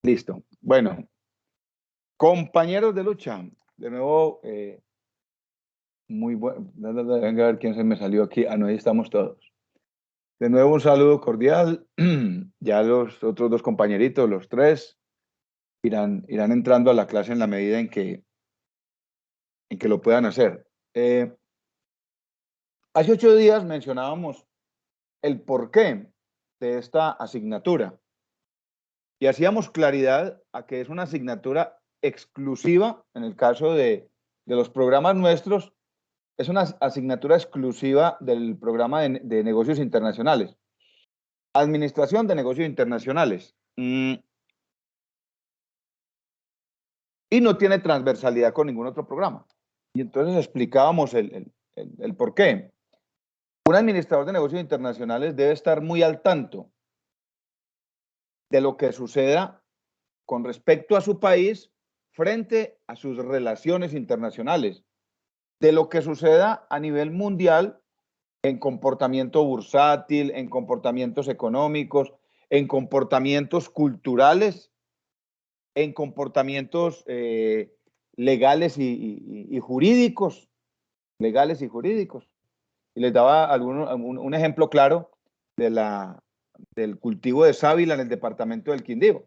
Listo. Bueno, compañeros de lucha, de nuevo, muy bueno. Venga a ver quién se me salió aquí. Ah, no, ahí estamos todos. De nuevo, un saludo cordial. Ya los otros dos compañeritos, los tres, irán entrando a la clase en la medida en que lo puedan hacer. Hace 8 días mencionábamos el porqué de esta asignatura y hacíamos claridad a que es una asignatura exclusiva, en el caso de los programas nuestros, es una asignatura exclusiva del programa de negocios internacionales. Administración de negocios internacionales. Y no tiene transversalidad con ningún otro programa. Y entonces explicábamos el por qué. Un administrador de negocios internacionales debe estar muy al tanto de lo que suceda con respecto a su país frente a sus relaciones internacionales, de lo que suceda a nivel mundial en comportamiento bursátil, en comportamientos económicos, en comportamientos culturales, en comportamientos legales y jurídicos, legales y jurídicos. Y les daba un ejemplo claro del cultivo de sábila en el departamento del Quindío,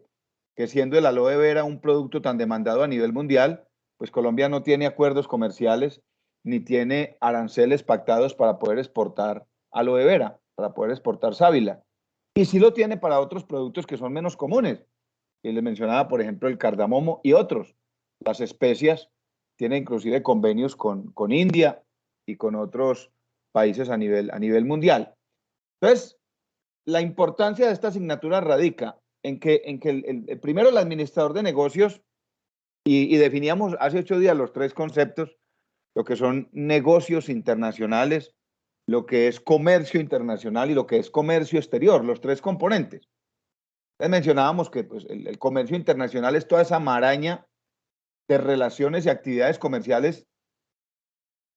que siendo el aloe vera un producto tan demandado a nivel mundial, pues Colombia no tiene acuerdos comerciales ni tiene aranceles pactados para poder exportar aloe vera, para poder exportar sábila. Y sí lo tiene para otros productos que son menos comunes. Y les mencionaba, por ejemplo, el cardamomo y otros. Las especias tienen inclusive convenios con India y con otros países a nivel mundial. Entonces, la importancia de esta asignatura radica en que primero el administrador de negocios, y definíamos hace 8 días los tres conceptos, lo que son negocios internacionales, lo que es comercio internacional y lo que es comercio exterior, los tres componentes. Entonces mencionábamos que pues, el comercio internacional es toda esa maraña de relaciones y actividades comerciales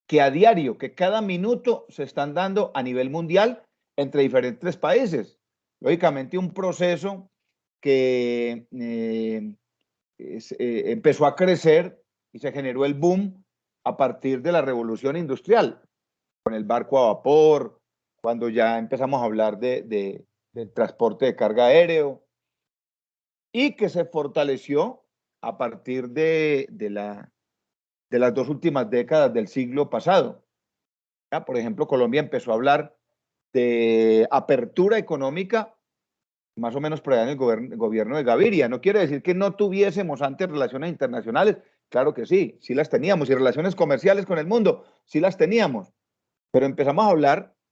que a diario, que cada minuto se están dando a nivel mundial entre diferentes países. Lógicamente un proceso que empezó a crecer y se generó el boom a partir de la revolución industrial, con el barco a vapor, cuando ya empezamos a hablar del transporte de carga aéreo, y que se fortaleció a partir de las dos últimas décadas del siglo pasado. ¿Ya? Por ejemplo, Colombia empezó a hablar de apertura económica más o menos por allá en el gobierno de Gaviria. No quiere decir que no tuviésemos antes relaciones internacionales, claro que sí, sí las teníamos, y relaciones comerciales con el mundo, sí las teníamos, pero empezamos a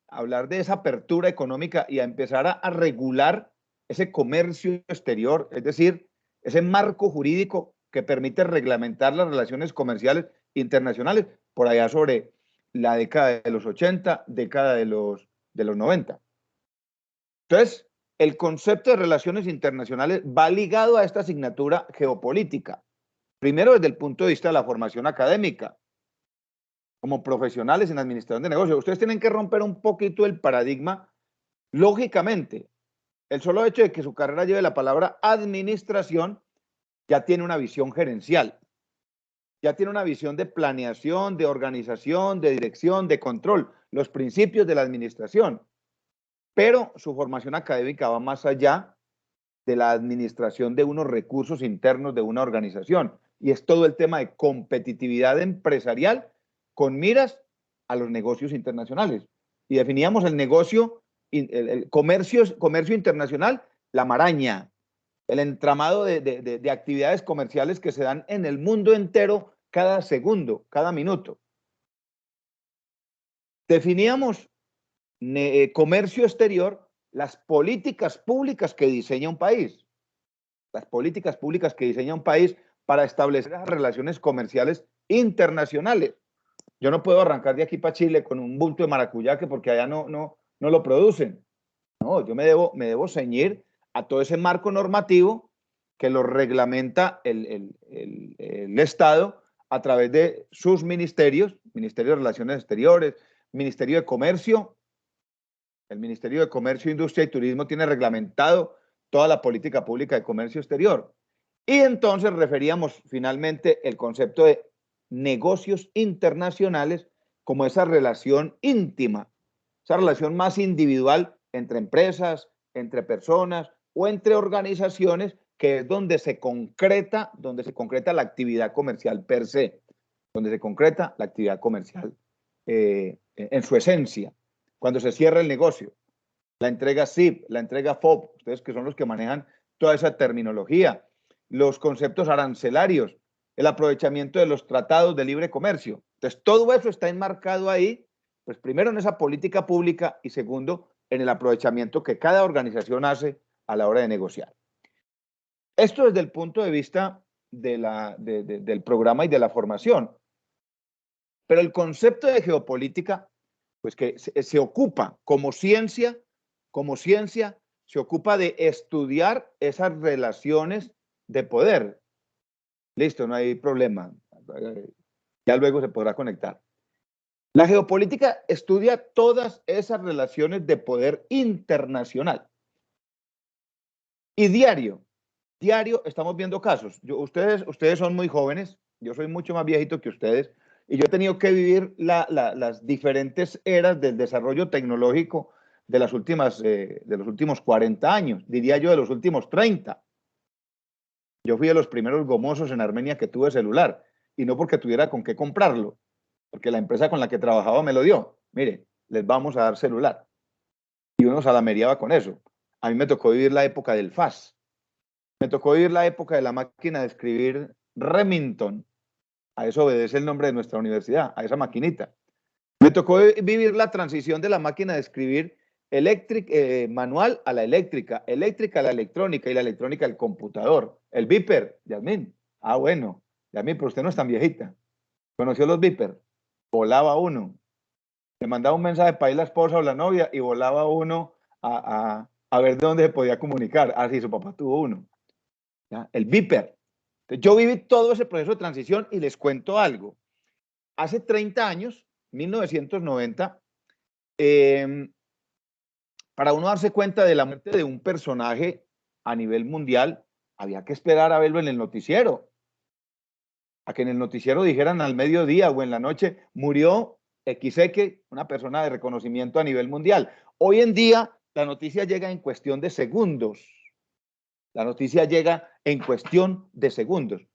hablar de esa apertura económica y a empezar a regular ese comercio exterior, es decir, ese marco jurídico que permite reglamentar las relaciones comerciales internacionales por allá sobre la década de los 80, década de los 90. Entonces, el concepto de relaciones internacionales va ligado a esta asignatura geopolítica. Primero, desde el punto de vista de la formación académica, como profesionales en administración de negocios. Ustedes tienen que romper un poquito el paradigma. Lógicamente, el solo hecho de que su carrera lleve la palabra administración ya tiene una visión gerencial, ya tiene una visión de planeación, de organización, de dirección, de control, los principios de la administración. Pero su formación académica va más allá de la administración de unos recursos internos de una organización. Y es todo el tema de competitividad empresarial con miras a los negocios internacionales. Y definíamos el negocio, el comercio internacional, la maraña, el entramado de actividades comerciales que se dan en el mundo entero cada segundo, cada minuto. Definíamos comercio exterior, las políticas públicas que diseña un país. Las políticas públicas que diseña un país para establecer las relaciones comerciales internacionales. Yo no puedo arrancar de aquí para Chile con un bulto de maracuyá que porque allá no lo producen. No, yo me debo ceñir a todo ese marco normativo que lo reglamenta el Estado a través de sus ministerios, Ministerio de Relaciones Exteriores, Ministerio de Comercio. El Ministerio de Comercio, Industria y Turismo tiene reglamentado toda la política pública de comercio exterior. Y entonces referíamos finalmente el concepto de negocios internacionales como esa relación íntima, esa relación más individual entre empresas, entre personas o entre organizaciones, que es donde se concreta la actividad comercial per se, donde se concreta la actividad comercial en su esencia, cuando se cierra el negocio. La entrega SIP, la entrega FOB, ustedes que son los que manejan toda esa terminología, los conceptos arancelarios, el aprovechamiento de los tratados de libre comercio. Entonces, todo eso está enmarcado ahí, pues primero en esa política pública y segundo, en el aprovechamiento que cada organización hace a la hora de negociar. Esto desde el punto de vista del programa y de la formación. Pero el concepto de geopolítica, pues que se ocupa como ciencia, se ocupa de estudiar esas relaciones de poder. Listo, no hay problema. Ya luego se podrá conectar. La geopolítica estudia todas esas relaciones de poder internacional. Y diario estamos viendo casos. Ustedes son muy jóvenes, yo soy mucho más viejito que ustedes, y yo he tenido que vivir las diferentes eras del desarrollo tecnológico de los últimos 40 años, diría yo de los últimos 30. Yo fui de los primeros gomosos en Armenia que tuve celular, y no porque tuviera con qué comprarlo, porque la empresa con la que trabajaba me lo dio. Mire, les vamos a dar celular. Y uno salamereaba con eso. A mí me tocó vivir la época del fax. Me tocó vivir la época de la máquina de escribir Remington. A eso obedece el nombre de nuestra universidad, a esa maquinita. Me tocó vivir la transición de la máquina de escribir manual a la eléctrica a la electrónica y la electrónica al computador. El Viper, Yasmín. Ah, bueno, Yasmín, pero usted no es tan viejita. ¿Conoció los Viper? Volaba uno. Le mandaba un mensaje para ir la esposa o la novia y volaba uno a ver de dónde se podía comunicar. Ah, sí, su papá tuvo uno. ¿Ya? El Viper. Yo viví todo ese proceso de transición y les cuento algo. Hace 30 años, 1990, para uno darse cuenta de la muerte de un personaje a nivel mundial, había que esperar a verlo en el noticiero. A que en el noticiero dijeran al mediodía o en la noche, murió XX, una persona de reconocimiento a nivel mundial. Hoy en día, la noticia llega en cuestión de segundos. La noticia llega en cuestión de segundos.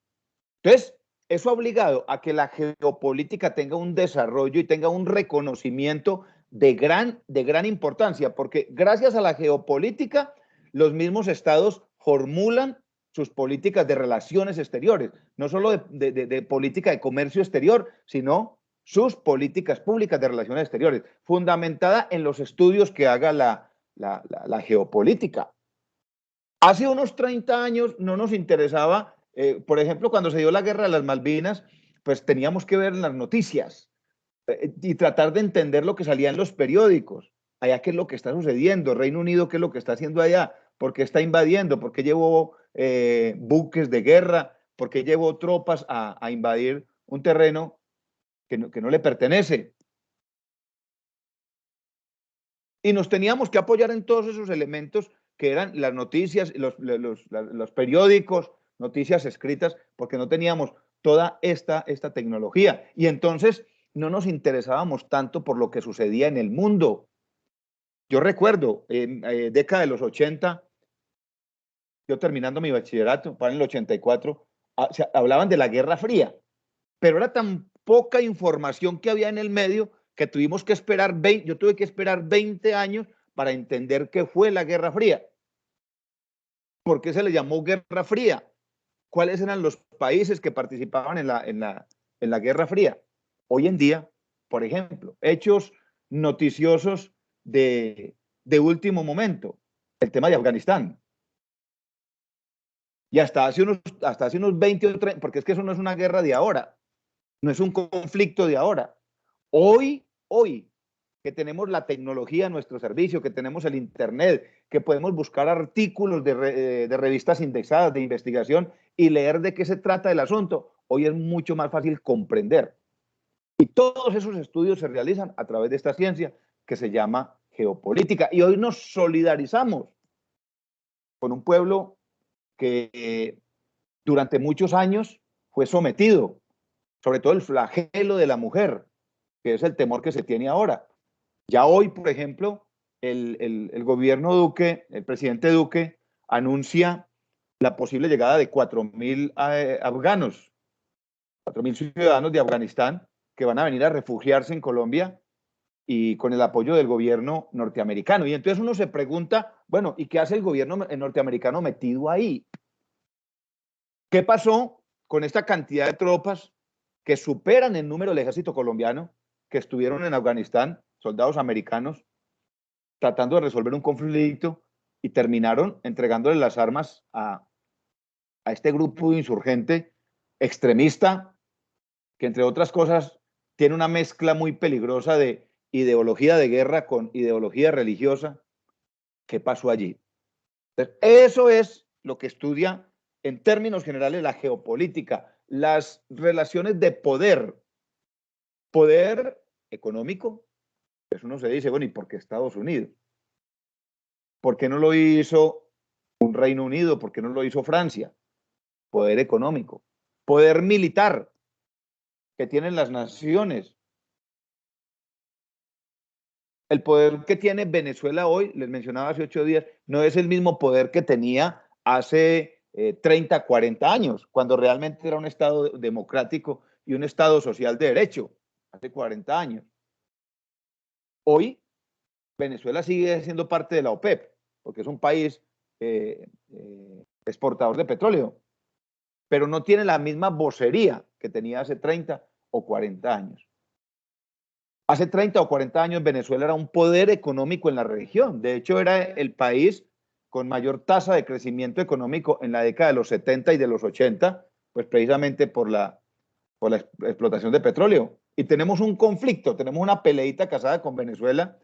Entonces, eso ha obligado a que la geopolítica tenga un desarrollo y tenga un reconocimiento de gran importancia, porque gracias a la geopolítica, los mismos estados formulan sus políticas de relaciones exteriores, no solo de política de comercio exterior, sino sus políticas públicas de relaciones exteriores, fundamentada en los estudios que haga la geopolítica. Hace unos 30 años no nos interesaba, por ejemplo, cuando se dio la guerra de las Malvinas, pues teníamos que ver las noticias y tratar de entender lo que salía en los periódicos. Allá qué es lo que está sucediendo, Reino Unido qué es lo que está haciendo allá, por qué está invadiendo, por qué llevó buques de guerra, por qué llevó tropas a invadir un terreno que no le pertenece. Y nos teníamos que apoyar en todos esos elementos que eran las noticias, los periódicos, noticias escritas, porque no teníamos toda esta tecnología. Y entonces no nos interesábamos tanto por lo que sucedía en el mundo. Yo recuerdo, en década de los 80, yo terminando mi bachillerato, para el 84, hablaban de la Guerra Fría, pero era tan poca información que había en el medio que tuvimos que esperar, yo tuve que esperar 20 años para entender qué fue la Guerra Fría. ¿Por qué se le llamó Guerra Fría? ¿Cuáles eran los países que participaban en la Guerra Fría? Hoy en día, por ejemplo, hechos noticiosos de último momento, el tema de Afganistán. Y hasta hace unos 20 o 30, porque es que eso no es una guerra de ahora, no es un conflicto de ahora. Hoy, que tenemos la tecnología a nuestro servicio, que tenemos el Internet, que podemos buscar artículos de revistas indexadas, de investigación y leer de qué se trata el asunto, hoy es mucho más fácil comprender. Y todos esos estudios se realizan a través de esta ciencia que se llama geopolítica. Y hoy nos solidarizamos con un pueblo que durante muchos años fue sometido, sobre todo el flagelo de la mujer, que es el temor que se tiene ahora. Ya hoy, por ejemplo, el gobierno Duque, el presidente Duque, anuncia la posible llegada de 4.000 afganos, 4.000 ciudadanos de Afganistán que van a venir a refugiarse en Colombia y con el apoyo del gobierno norteamericano. Y entonces uno se pregunta, bueno, ¿y qué hace el gobierno norteamericano metido ahí? ¿Qué pasó con esta cantidad de tropas que superan en número el ejército colombiano, que estuvieron en Afganistán, soldados americanos, tratando de resolver un conflicto y terminaron entregándole las armas a este grupo insurgente extremista que, entre otras cosas, tiene una mezcla muy peligrosa de ideología de guerra con ideología religiosa? ¿Qué pasó allí? Entonces, eso es lo que estudia en términos generales la geopolítica, las relaciones de poder, poder económico. Eso uno se dice, bueno, ¿y por qué Estados Unidos? ¿Por qué no lo hizo un Reino Unido? ¿Por qué no lo hizo Francia? Poder económico. Poder militar que tienen las naciones. El poder que tiene Venezuela hoy, les mencionaba hace 8 días, no es el mismo poder que tenía hace 30, 40 años, cuando realmente era un Estado democrático y un Estado social de derecho, hace 40 años. Hoy, Venezuela sigue siendo parte de la OPEP, porque es un país exportador de petróleo, pero no tiene la misma vocería que tenía hace 30 o 40 años. Hace 30 o 40 años Venezuela era un poder económico en la región. De hecho, era el país con mayor tasa de crecimiento económico en la década de los 70 y de los 80, pues precisamente por la explotación de petróleo. Y tenemos un conflicto, tenemos una peleita casada con Venezuela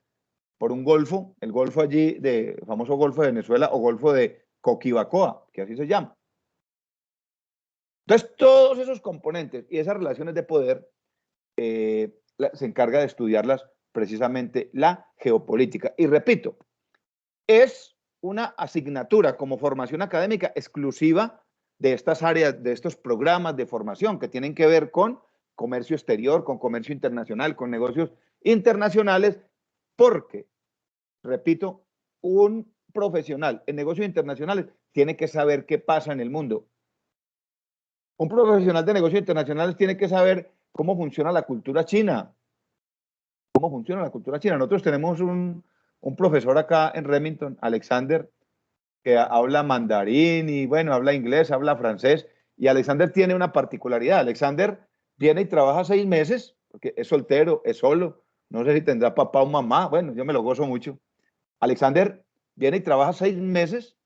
por un golfo, el golfo allí, el famoso golfo de Venezuela o golfo de Coquibacoa, que así se llama. Entonces, todos esos componentes y esas relaciones de poder se encarga de estudiarlas precisamente la geopolítica. Y repito, es una asignatura como formación académica exclusiva de estas áreas, de estos programas de formación que tienen que ver con comercio exterior, con comercio internacional, con negocios internacionales, porque, repito, un profesional en negocios internacionales tiene que saber qué pasa en el mundo. Un profesional de negocios internacionales tiene que saber cómo funciona la cultura china. ¿Cómo funciona la cultura china? Nosotros tenemos un profesor acá en Remington, Alexander, que habla mandarín y bueno, habla inglés, habla francés. Y Alexander tiene una particularidad. Alexander viene y trabaja 6 meses, porque es soltero, es solo. No sé si tendrá papá o mamá. Bueno, yo me lo gozo mucho. Alexander viene y trabaja 6 meses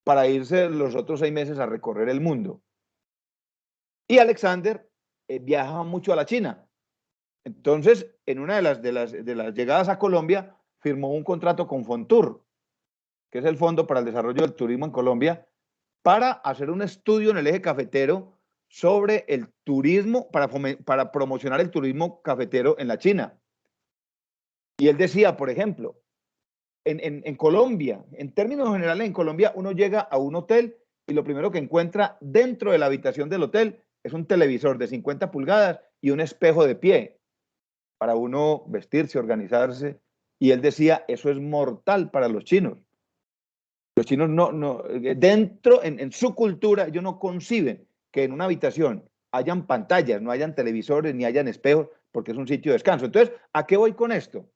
para irse los otros 6 meses a recorrer el mundo. Y Alexander viaja mucho a la China. Entonces, en una de las llegadas a Colombia, firmó un contrato con Fontur, que es el Fondo para el Desarrollo del Turismo en Colombia, para hacer un estudio en el eje cafetero sobre el turismo, para promocionar el turismo cafetero en la China. Y él decía, por ejemplo, en Colombia, en términos generales, en Colombia uno llega a un hotel y lo primero que encuentra dentro de la habitación del hotel es un televisor de 50 pulgadas y un espejo de pie para uno vestirse, organizarse. Y él decía, eso es mortal para los chinos. Los chinos en su cultura, ellos no conciben que en una habitación hayan pantallas, no hayan televisores, ni hayan espejos, porque es un sitio de descanso. Entonces, ¿a qué voy con esto?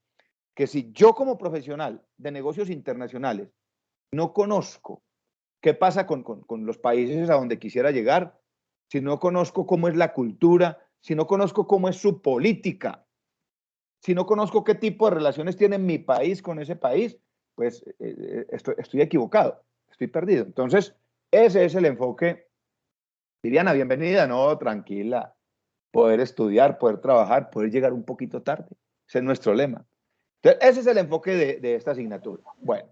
Que si yo como profesional de negocios internacionales no conozco qué pasa con los países a donde quisiera llegar, si no conozco cómo es la cultura, si no conozco cómo es su política, si no conozco qué tipo de relaciones tiene mi país con ese país, pues estoy equivocado, estoy perdido. Entonces, ese es el enfoque. Viviana, bienvenida, no, tranquila. Poder estudiar, poder trabajar, poder llegar un poquito tarde. Ese es nuestro lema. Entonces, ese es el enfoque de esta asignatura. Bueno,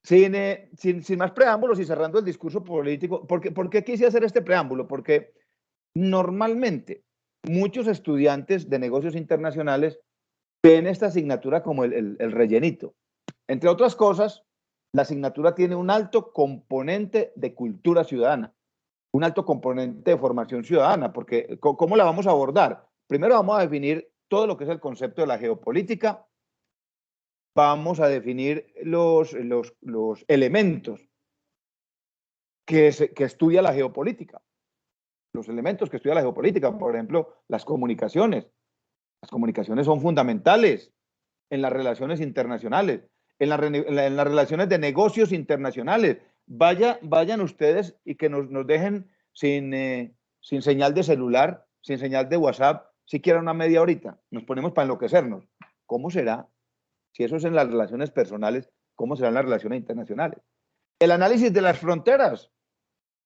sin más preámbulos y cerrando el discurso político, ¿por qué quise hacer este preámbulo? Porque normalmente muchos estudiantes de negocios internacionales ven esta asignatura como el rellenito. Entre otras cosas, la asignatura tiene un alto componente de cultura ciudadana. un alto componente de formación ciudadana, porque ¿cómo la vamos a abordar? Primero vamos a definir todo lo que es el concepto de la geopolítica, vamos a definir los elementos que estudia la geopolítica, los elementos que estudia la geopolítica, por ejemplo, las comunicaciones. Las comunicaciones son fundamentales en las relaciones internacionales, en las relaciones de negocios internacionales. Vayan ustedes y que nos dejen sin señal de celular, sin señal de WhatsApp, siquiera una media horita. Nos ponemos para enloquecernos. ¿Cómo será? Si eso es en las relaciones personales, ¿cómo serán las relaciones internacionales? El análisis de las fronteras,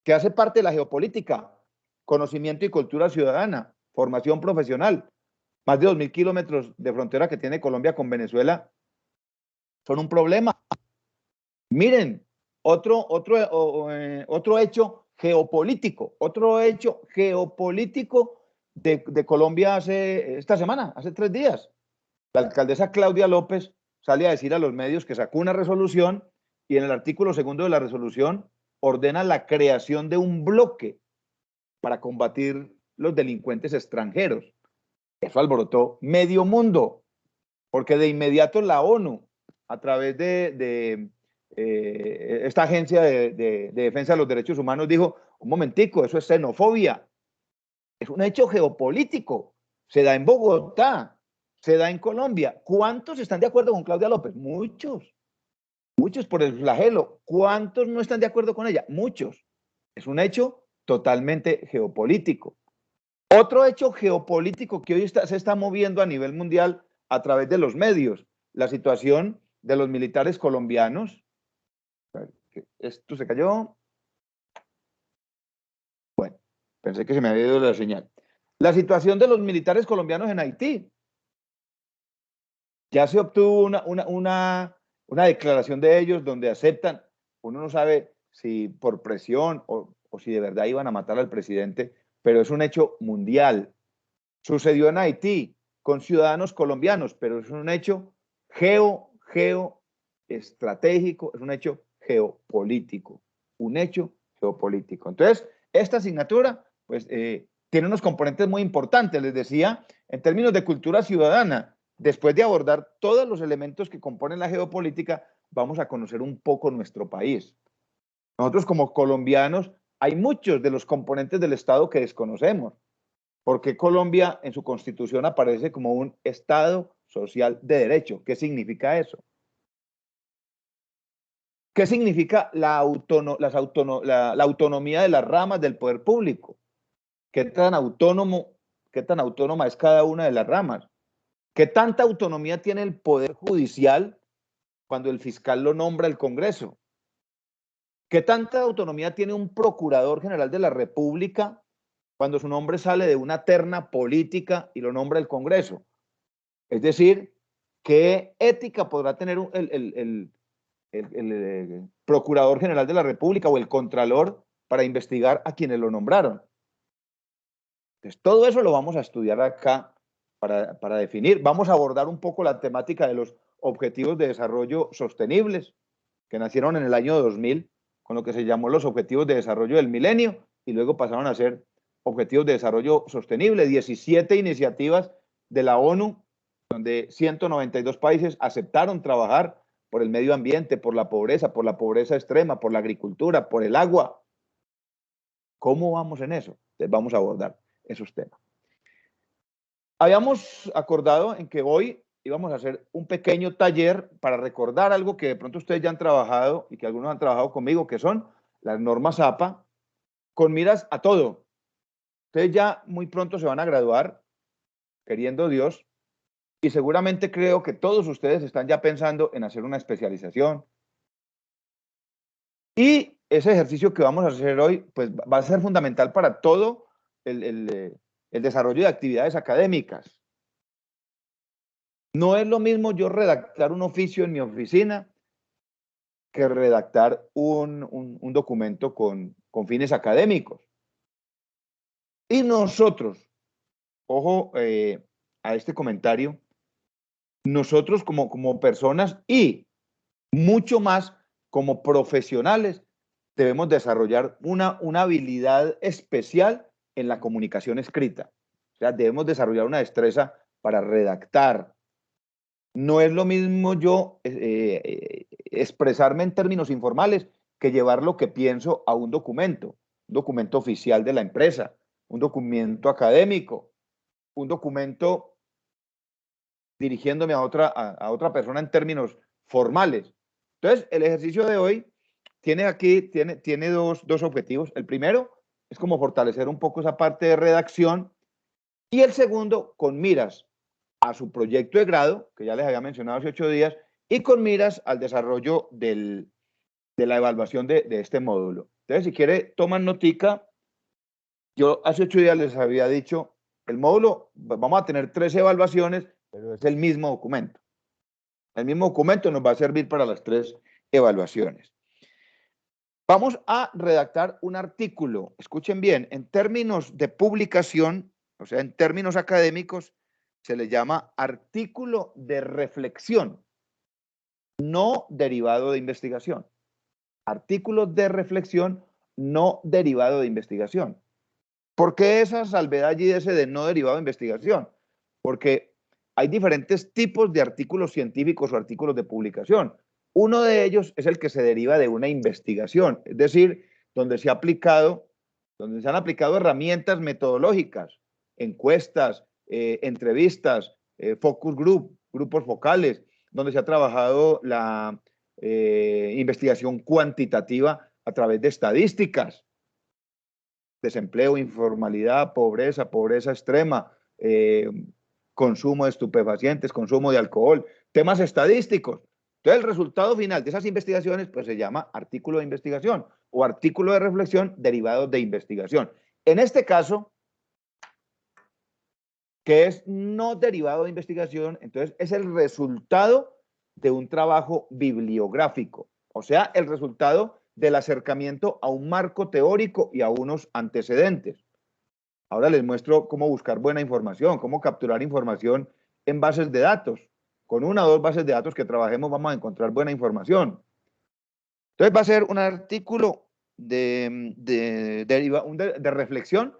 que hace parte de la geopolítica, conocimiento y cultura ciudadana, formación profesional. Más de 2.000 kilómetros de frontera que tiene Colombia con Venezuela son un problema. Miren, otro hecho geopolítico de Colombia esta semana, hace 3 días. La alcaldesa Claudia López sale a decir a los medios que sacó una resolución y en el artículo 2 de la resolución ordena la creación de un bloque para combatir los delincuentes extranjeros. Eso alborotó medio mundo, porque de inmediato la ONU, a través de esta agencia de defensa de los derechos humanos, dijo, un momentico, eso es xenofobia, es un hecho geopolítico, se da en Bogotá, se da en Colombia. ¿Cuántos están de acuerdo con Claudia López? Muchos, muchos por el flagelo. ¿Cuántos no están de acuerdo con ella? Muchos. Es un hecho totalmente geopolítico. Otro hecho geopolítico que hoy se está moviendo a nivel mundial a través de los medios, la situación de los militares colombianos. ¿Esto se cayó? Bueno, pensé que se me había ido la señal. La situación de los militares colombianos en Haití. Ya se obtuvo una declaración de ellos donde aceptan, uno no sabe si por presión o si de verdad iban a matar al presidente, pero es un hecho mundial. Sucedió en Haití con ciudadanos colombianos, pero es un hecho geoestratégico, es un hecho geopolítico, un hecho geopolítico. Entonces, esta asignatura, pues, tiene unos componentes muy importantes, les decía, en términos de cultura ciudadana. Después de abordar todos los elementos que componen la geopolítica, vamos a conocer un poco nuestro país. Nosotros como colombianos, hay muchos de los componentes del Estado que desconocemos. Porque Colombia en su constitución aparece como un Estado social de derecho. ¿Qué significa eso? ¿Qué significa la autonomía de las ramas del poder público? ¿Qué tan autónoma es cada una de las ramas? ¿Qué tanta autonomía tiene el Poder Judicial cuando el fiscal lo nombra el Congreso? ¿Qué tanta autonomía tiene un Procurador General de la República cuando su nombre sale de una terna política y lo nombra el Congreso? Es decir, ¿qué ética podrá tener el Procurador General de la República o el Contralor para investigar a quienes lo nombraron? Entonces, todo eso lo vamos a estudiar acá para definir. Vamos a abordar un poco la temática de los Objetivos de Desarrollo Sostenibles, que nacieron en el año 2000, con lo que se llamó los Objetivos de Desarrollo del Milenio, y luego pasaron a ser Objetivos de Desarrollo Sostenible, 17 iniciativas de la ONU, donde 192 países aceptaron trabajar por el medio ambiente, por la pobreza extrema, por la agricultura, por el agua. ¿Cómo vamos en eso? Entonces vamos a abordar esos temas. Habíamos acordado en que hoy íbamos a hacer un pequeño taller para recordar algo que de pronto ustedes ya han trabajado y que algunos han trabajado conmigo, que son las normas APA, con miras a todo. Ustedes ya muy pronto se van a graduar, queriendo Dios, y seguramente creo que todos ustedes están ya pensando en hacer una especialización. Y ese ejercicio que vamos a hacer hoy, pues va a ser fundamental para todo el desarrollo de actividades académicas. No es lo mismo yo redactar un oficio en mi oficina que redactar un documento con fines académicos. Y nosotros, ojo a este comentario, nosotros como personas y mucho más como profesionales, debemos desarrollar una habilidad especial en la comunicación escrita. O sea, debemos desarrollar una destreza para redactar. No es lo mismo yo expresarme en términos informales que llevar lo que pienso a un documento oficial de la empresa, un documento académico, un documento dirigiéndome a otra persona en términos formales. Entonces, el ejercicio de hoy tiene dos objetivos. El primero es como fortalecer un poco esa parte de redacción y el segundo, con miras a su proyecto de grado, que ya les había mencionado hace 8 días, y con miras al desarrollo de la evaluación de este módulo. Entonces, si quiere, toman notica. Yo hace 8 días les había dicho, el módulo, vamos a tener 3 evaluaciones, pero es el mismo documento. El mismo documento nos va a servir para las 3 evaluaciones. Vamos a redactar un artículo, escuchen bien, en términos de publicación, o sea, en términos académicos, se le llama artículo de reflexión, no derivado de investigación. Artículo de reflexión, no derivado de investigación. ¿Por qué esa salvedad allí de ese de no derivado de investigación? Porque hay diferentes tipos de artículos científicos o artículos de publicación. Uno de ellos es el que se deriva de una investigación, es decir, donde se han aplicado herramientas metodológicas, encuestas, entrevistas, focus group, grupos focales, donde se ha trabajado la investigación cuantitativa a través de estadísticas, desempleo, informalidad, pobreza extrema, consumo de estupefacientes, consumo de alcohol, temas estadísticos. Entonces, el resultado final de esas investigaciones pues se llama artículo de investigación o artículo de reflexión derivado de investigación. En este caso, que es no derivado de investigación, entonces es el resultado de un trabajo bibliográfico, o sea, el resultado del acercamiento a un marco teórico y a unos antecedentes. Ahora les muestro cómo buscar buena información, cómo capturar información en bases de datos. Con 1 o 2 bases de datos que trabajemos vamos a encontrar buena información. Entonces va a ser un artículo de reflexión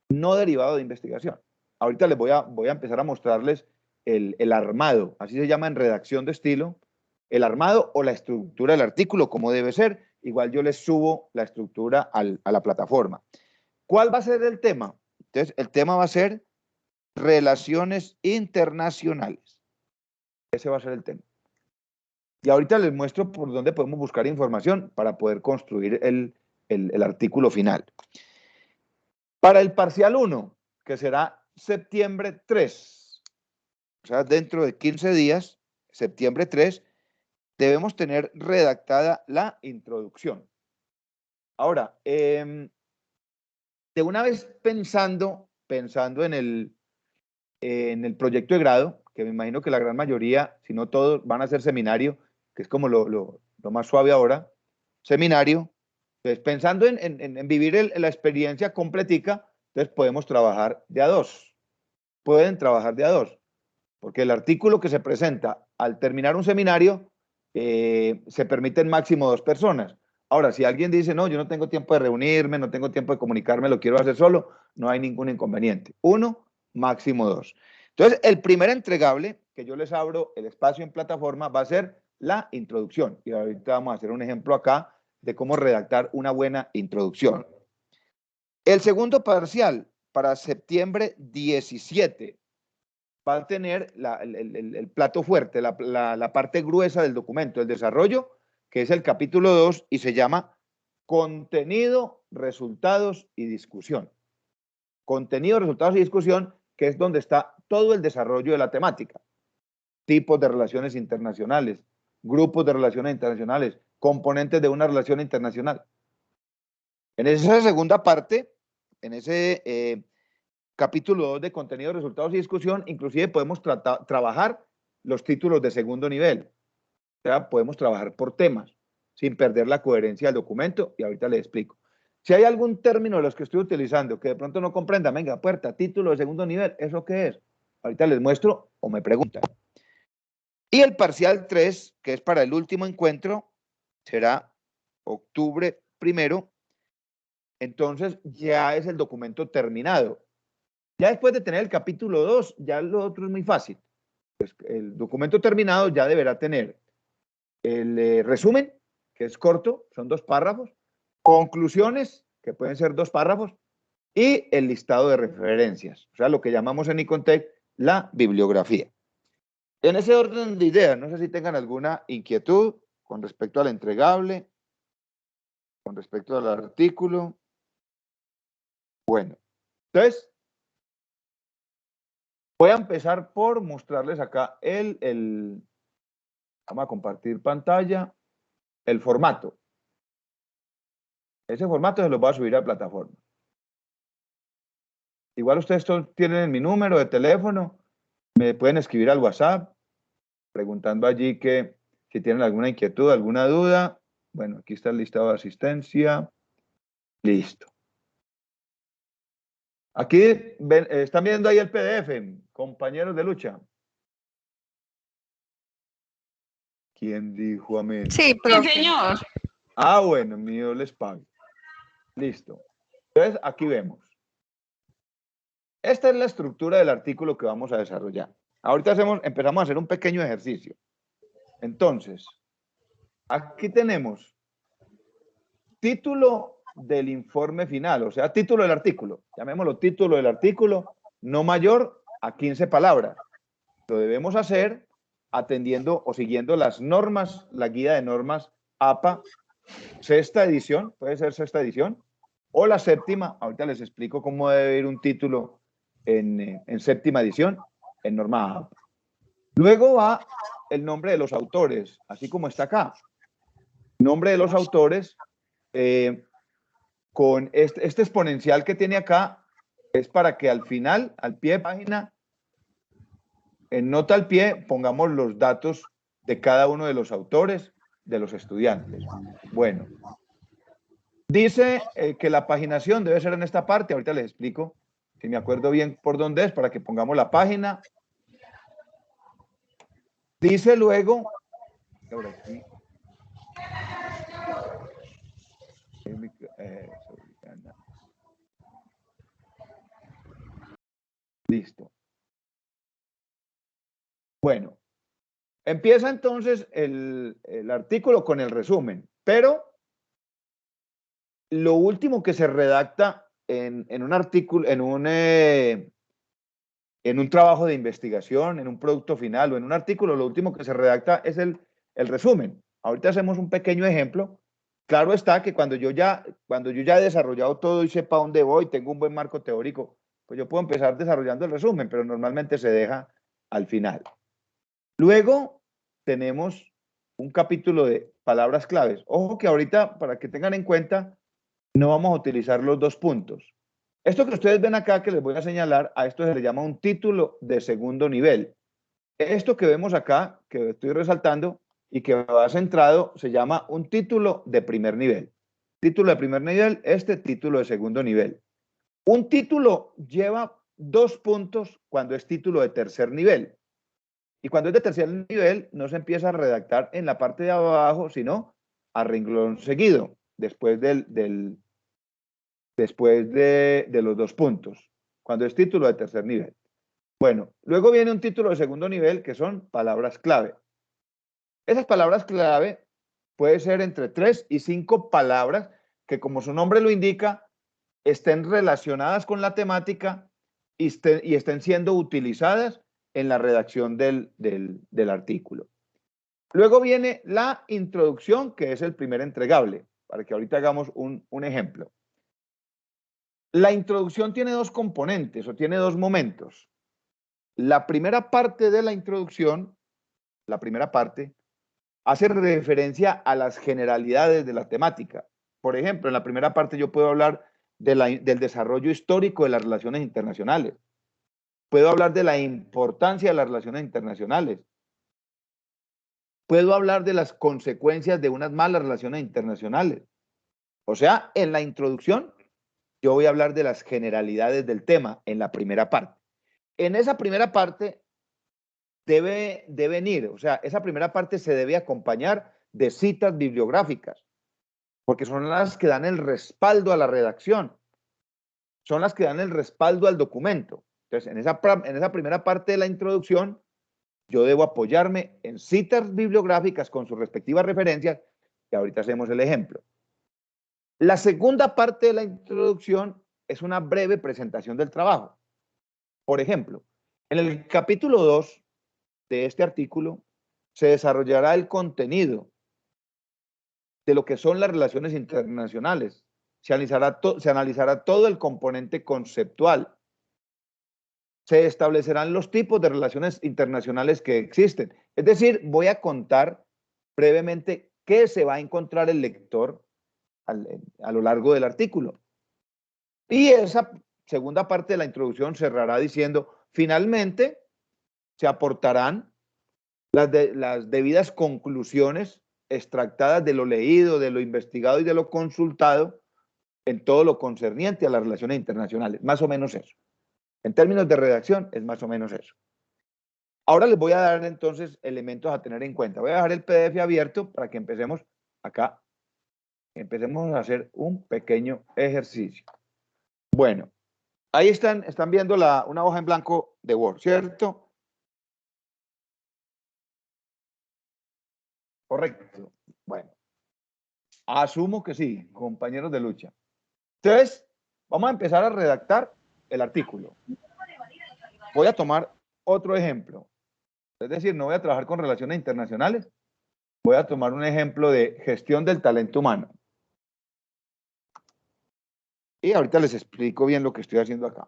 no derivado de investigación. Ahorita les voy a empezar a mostrarles el armado, así se llama en redacción de estilo, el armado o la estructura del artículo, como debe ser. Igual yo les subo la estructura a la plataforma. ¿Cuál va a ser el tema? Entonces, el tema va a ser relaciones internacionales. Ese va a ser el tema. Y ahorita les muestro por dónde podemos buscar información para poder construir el artículo final. Para el parcial 1, que será septiembre 3, o sea, dentro de 15 días, septiembre 3, debemos tener redactada la introducción. Ahora, de una vez pensando en el proyecto de grado, que me imagino que la gran mayoría, si no todos, van a hacer seminario, que es como lo más suave ahora, seminario. Entonces, pensando en vivir la experiencia completica, entonces podemos trabajar de a 2. Pueden trabajar de a 2, porque el artículo que se presenta al terminar un seminario se permiten máximo 2 personas. Ahora, si alguien dice, no, yo no tengo tiempo de reunirme, no tengo tiempo de comunicarme, lo quiero hacer solo, no hay ningún inconveniente. 1, máximo 2. Entonces, el primer entregable que yo les abro el espacio en plataforma va a ser la introducción. Y ahorita vamos a hacer un ejemplo acá de cómo redactar una buena introducción. El segundo parcial para septiembre 17 va a tener el plato fuerte, la parte gruesa del documento, el desarrollo, que es el capítulo 2 y se llama Contenido, Resultados y Discusión. Contenido, resultados y discusión, que es donde está todo el desarrollo de la temática. Tipos de relaciones internacionales, grupos de relaciones internacionales, componentes de una relación internacional. En esa segunda parte, en ese capítulo 2 de contenido, resultados y discusión, inclusive podemos trabajar los títulos de segundo nivel. O sea, podemos trabajar por temas, sin perder la coherencia del documento, y ahorita les explico. Si hay algún término de los que estoy utilizando que de pronto no comprenda, venga, puerta, título de segundo nivel, ¿eso qué es? Ahorita les muestro o me preguntan. Y el parcial 3, que es para el último encuentro, será octubre primero, entonces ya es el documento terminado. Ya después de tener el capítulo 2, ya lo otro es muy fácil. Pues el documento terminado ya deberá tener el resumen, que es corto, son 2 párrafos, conclusiones, que pueden ser 2 párrafos, y el listado de referencias, o sea, lo que llamamos en Icontec la bibliografía. En ese orden de ideas, no sé si tengan alguna inquietud con respecto al entregable, con respecto al artículo. Bueno, entonces, voy a empezar por mostrarles acá vamos a compartir pantalla, el formato. Ese formato se lo voy a subir a la plataforma. Igual ustedes tienen mi número de teléfono, me pueden escribir al WhatsApp, preguntando allí que si tienen alguna inquietud, alguna duda. Bueno, aquí está el listado de asistencia. Listo. Aquí están viendo ahí el PDF, compañeros de lucha. ¿Quién dijo amén? Sí, profe. Sí, señor. Ah, bueno, mío les pague. Listo. Entonces, aquí vemos. Esta es la estructura del artículo que vamos a desarrollar. Ahorita empezamos a hacer un pequeño ejercicio. Entonces, aquí tenemos título del informe final, o sea, título del artículo. Llamémoslo título del artículo, no mayor a 15 palabras. Lo debemos hacer atendiendo o siguiendo las normas, la guía de normas APA, sexta edición, puede ser sexta edición, o la séptima. Ahorita les explico cómo debe ir un título en séptima edición, en norma APA. Luego va el nombre de los autores, así como está acá. Nombre de los autores, con este exponencial que tiene acá, es para que al final, al pie de página, en nota al pie, pongamos los datos de cada uno de los autores, de los estudiantes. Bueno, dice que la paginación debe ser en esta parte, ahorita les explico, si me acuerdo bien por dónde es, para que pongamos la página. Dice luego, ahora aquí, listo. Bueno, empieza entonces el artículo con el resumen, pero lo último que se redacta en un artículo, en un trabajo de investigación, en un producto final o en un artículo, lo último que se redacta es el resumen. Ahorita hacemos un pequeño ejemplo. Claro está que cuando yo ya he desarrollado todo y sepa dónde voy, tengo un buen marco teórico, pues yo puedo empezar desarrollando el resumen, pero normalmente se deja al final. Luego tenemos un capítulo de palabras claves. Ojo que ahorita, para que tengan en cuenta, no vamos a utilizar los 2 puntos. Esto que ustedes ven acá, que les voy a señalar, a esto se le llama un título de segundo nivel. Esto que vemos acá, que estoy resaltando y que va centrado, se llama un título de primer nivel. Título de primer nivel, título de segundo nivel. Un título lleva 2 puntos cuando es título de tercer nivel. Y cuando es de tercer nivel, no se empieza a redactar en la parte de abajo, sino a renglón seguido, después de los 2 puntos, cuando es título de tercer nivel. Bueno, luego viene un título de segundo nivel, que son palabras clave. Esas palabras clave puede ser entre 3 y 5 palabras que, como su nombre lo indica, estén relacionadas con la temática y estén siendo utilizadas en la redacción del artículo. Luego viene la introducción, que es el primer entregable, para que ahorita hagamos un ejemplo. La introducción tiene 2 componentes o tiene 2 momentos. La primera parte de la introducción, la primera parte, hace referencia a las generalidades de la temática. Por ejemplo, en la primera parte yo puedo hablar del desarrollo histórico de las relaciones internacionales. Puedo hablar de la importancia de las relaciones internacionales. Puedo hablar de las consecuencias de unas malas relaciones internacionales. O sea, en la introducción, yo voy a hablar de las generalidades del tema en la primera parte. En esa primera parte debe venir, o sea, esa primera parte se debe acompañar de citas bibliográficas. porque son las que dan el respaldo a la redacción, son las que dan el respaldo al documento. Entonces, en esa primera parte de la introducción, yo debo apoyarme en citas bibliográficas con sus respectivas referencias, que ahorita hacemos el ejemplo. La segunda parte de la introducción es una breve presentación del trabajo. Por ejemplo, en el capítulo 2 de este artículo se desarrollará el contenido de lo que son las relaciones internacionales. Se analizará todo el componente conceptual. Se establecerán los tipos de relaciones internacionales que existen. Es decir, voy a contar brevemente qué se va a encontrar el lector a lo largo del artículo. Y esa segunda parte de la introducción cerrará diciendo, finalmente, se aportarán las debidas conclusiones extractadas de lo leído, de lo investigado y de lo consultado en todo lo concerniente a las relaciones internacionales. Más o menos eso. En términos de redacción, es más o menos eso. Ahora les voy a dar entonces elementos a tener en cuenta. Voy a dejar el PDF abierto para que empecemos acá. Empecemos a hacer un pequeño ejercicio. Bueno, ahí están viendo una hoja en blanco de Word, ¿cierto? Correcto. Bueno, asumo que sí, compañeros de lucha. Entonces, vamos a empezar a redactar el artículo. Voy a tomar otro ejemplo. Es decir, no voy a trabajar con relaciones internacionales. Voy a tomar un ejemplo de gestión del talento humano. Y ahorita les explico bien lo que estoy haciendo acá.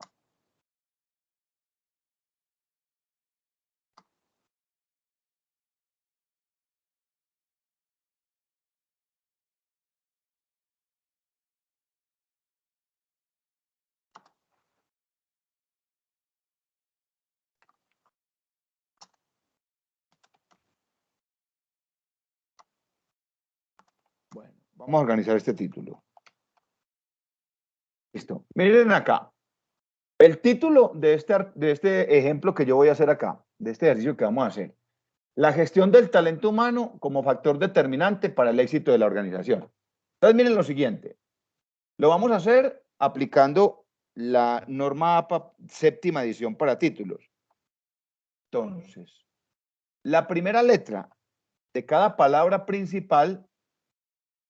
Bueno, vamos a organizar este título. Listo. Miren acá. El título de este ejemplo que yo voy a hacer acá, de este ejercicio que vamos a hacer, la gestión del talento humano como factor determinante para el éxito de la organización. Entonces, miren lo siguiente. Lo vamos a hacer aplicando la norma APA séptima edición para títulos. Entonces, la primera letra de cada palabra principal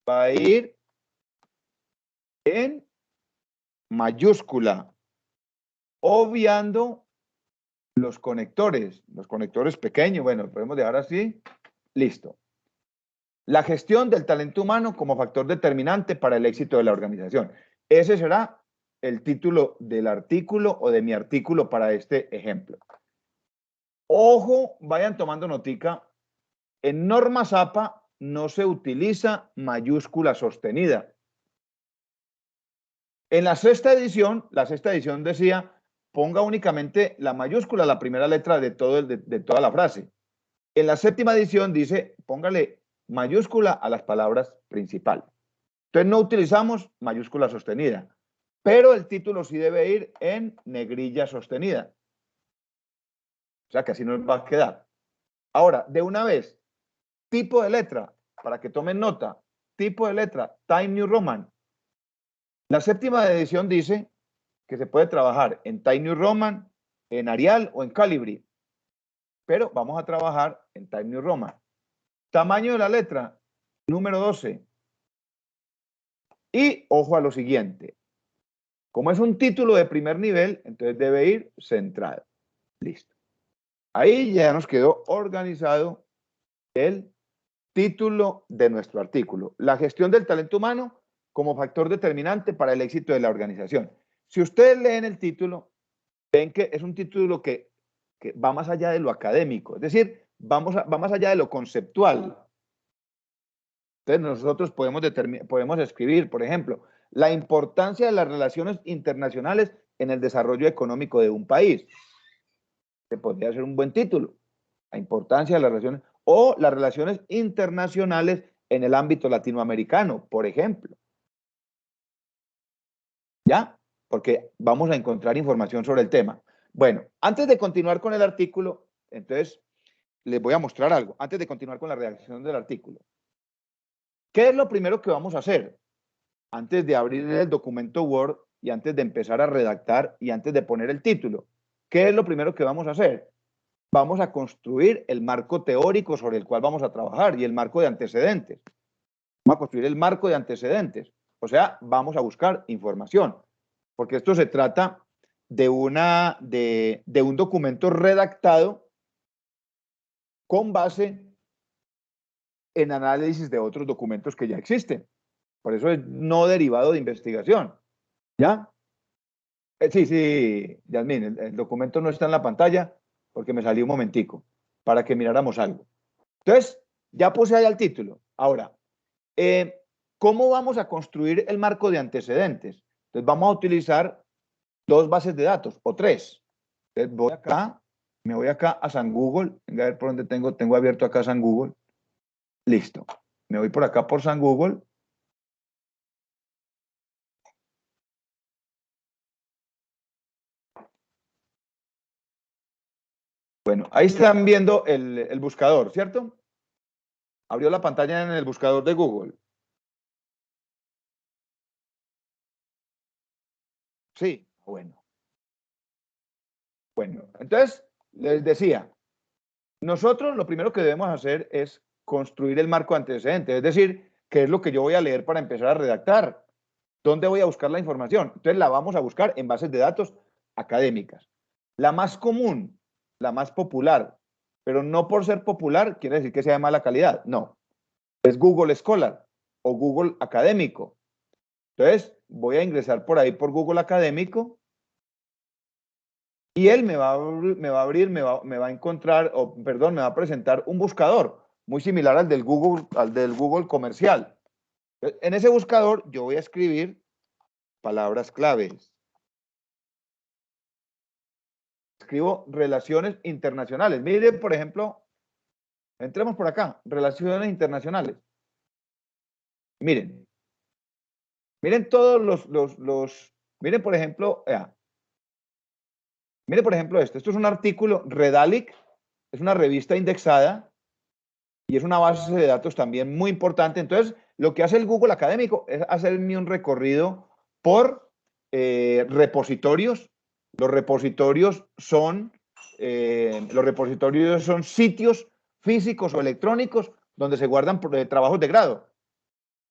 va a ir en mayúscula, obviando los conectores pequeños. Bueno, podemos dejar así. Listo. La gestión del talento humano como factor determinante para el éxito de la organización. Ese será el título del artículo o de mi artículo para este ejemplo. Ojo, vayan tomando notica. En normas APA no se utiliza mayúscula sostenida. En la sexta edición decía, ponga únicamente la mayúscula, la primera letra de toda la frase. En la séptima edición dice, póngale mayúscula a las palabras principales. Entonces no utilizamos mayúscula sostenida, pero el título sí debe ir en negrilla sostenida. O sea que así nos va a quedar. Ahora, de una vez, tipo de letra, para que tomen nota, tipo de letra, Times New Roman. La séptima edición dice que se puede trabajar en Times New Roman, en Arial o en Calibri, pero vamos a trabajar en Times New Roman. Tamaño de la letra, número 12. Y ojo a lo siguiente. Como es un título de primer nivel, entonces debe ir centrado. Listo. Ahí ya nos quedó organizado el título de nuestro artículo. La gestión del talento humano como factor determinante para el éxito de la organización. Si ustedes leen el título, ven que es un título que va más allá de lo académico. Es decir, va más allá de lo conceptual. Entonces nosotros podemos escribir, por ejemplo, la importancia de las relaciones internacionales en el desarrollo económico de un país. Se podría ser un buen título. La importancia de las relaciones o las relaciones internacionales en el ámbito latinoamericano, por ejemplo. ¿Ya? Porque vamos a encontrar información sobre el tema. Bueno, antes de continuar con el artículo, entonces les voy a mostrar algo. Antes de continuar con la redacción del artículo. ¿Qué es lo primero que vamos a hacer? Antes de abrir el documento Word y antes de empezar a redactar y antes de poner el título, ¿qué es lo primero que vamos a hacer? Vamos a construir el marco teórico sobre el cual vamos a trabajar y el marco de antecedentes. Vamos a construir el marco de antecedentes. O sea, vamos a buscar información, porque esto se trata de un documento redactado con base en análisis de otros documentos que ya existen. Por eso es no derivado de investigación. ¿Ya? Sí, Yasmín, el documento no está en la pantalla porque me salió un momentico para que miráramos algo. Entonces, ya puse ahí el título. Ahora, ¿cómo vamos a construir el marco de antecedentes? Entonces, vamos a utilizar dos bases de datos o tres. Entonces, me voy acá a San Google. Venga, a ver por dónde tengo abierto acá San Google. Listo. Me voy por acá por San Google. Bueno, ahí están viendo el buscador, ¿cierto? Abrió la pantalla en el buscador de Google. Sí, bueno. Bueno, entonces les decía, nosotros lo primero que debemos hacer es construir el marco antecedente, es decir, qué es lo que yo voy a leer para empezar a redactar, dónde voy a buscar la información. Entonces la vamos a buscar en bases de datos académicas. La más común, la más popular, pero no por ser popular quiere decir que sea de mala calidad, no. Es Google Scholar o Google Académico. Entonces voy a ingresar por ahí por Google Académico. Y él me va a encontrar, o perdón, me va a presentar un buscador muy similar al del Google comercial. En ese buscador yo voy a escribir palabras claves. Escribo relaciones internacionales. Miren, por ejemplo, entremos por acá, relaciones internacionales. Miren, miren todos miren, por ejemplo, miren, por ejemplo, esto es un artículo, Redalic, es una revista indexada y es una base de datos también muy importante. Entonces, lo que hace el Google Académico es hacerme un recorrido por repositorios. Los repositorios son sitios físicos o electrónicos donde se guardan trabajos de grado,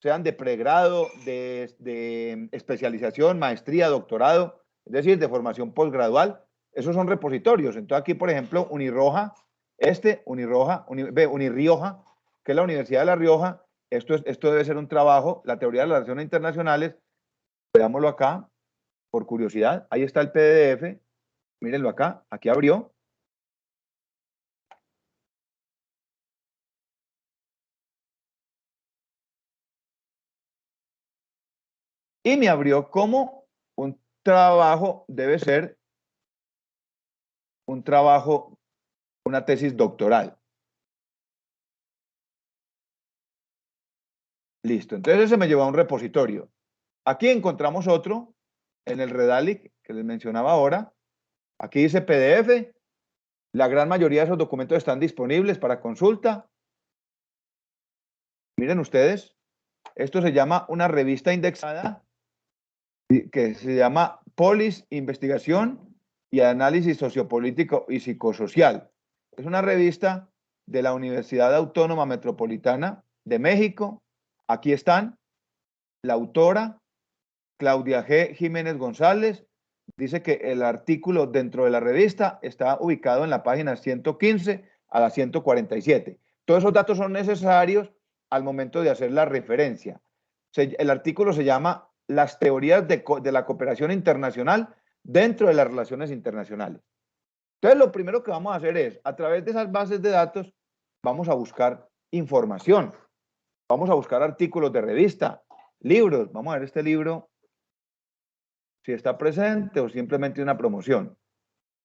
sean de pregrado, de especialización, maestría, doctorado, es decir, de formación postgradual. Esos son repositorios. Entonces aquí, por ejemplo, Unirroja, Unirrioja, que es la Universidad de La Rioja, esto debe ser un trabajo, la teoría de las relaciones internacionales, veámoslo acá, por curiosidad, ahí está el PDF, mírenlo acá, aquí abrió. Y me abrió como un trabajo, debe ser un trabajo, una tesis doctoral. Listo, entonces se me llevó a un repositorio. Aquí encontramos otro, en el Redalic, que les mencionaba ahora. Aquí dice PDF. La gran mayoría de esos documentos están disponibles para consulta. Miren ustedes, esto se llama una revista indexada que se llama Polis, Investigación y Análisis Sociopolítico y Psicosocial. Es una revista de la Universidad Autónoma Metropolitana de México. Aquí están la autora, Claudia G. Jiménez González, dice que el artículo dentro de la revista está ubicado en la página 115 a la 147. Todos esos datos son necesarios al momento de hacer la referencia. El artículo se llama Las teorías de la cooperación internacional dentro de las relaciones internacionales. Entonces, lo primero que vamos a hacer es, a través de esas bases de datos, vamos a buscar información. Vamos a buscar artículos de revista, libros. Vamos a ver este libro, si está presente o simplemente una promoción.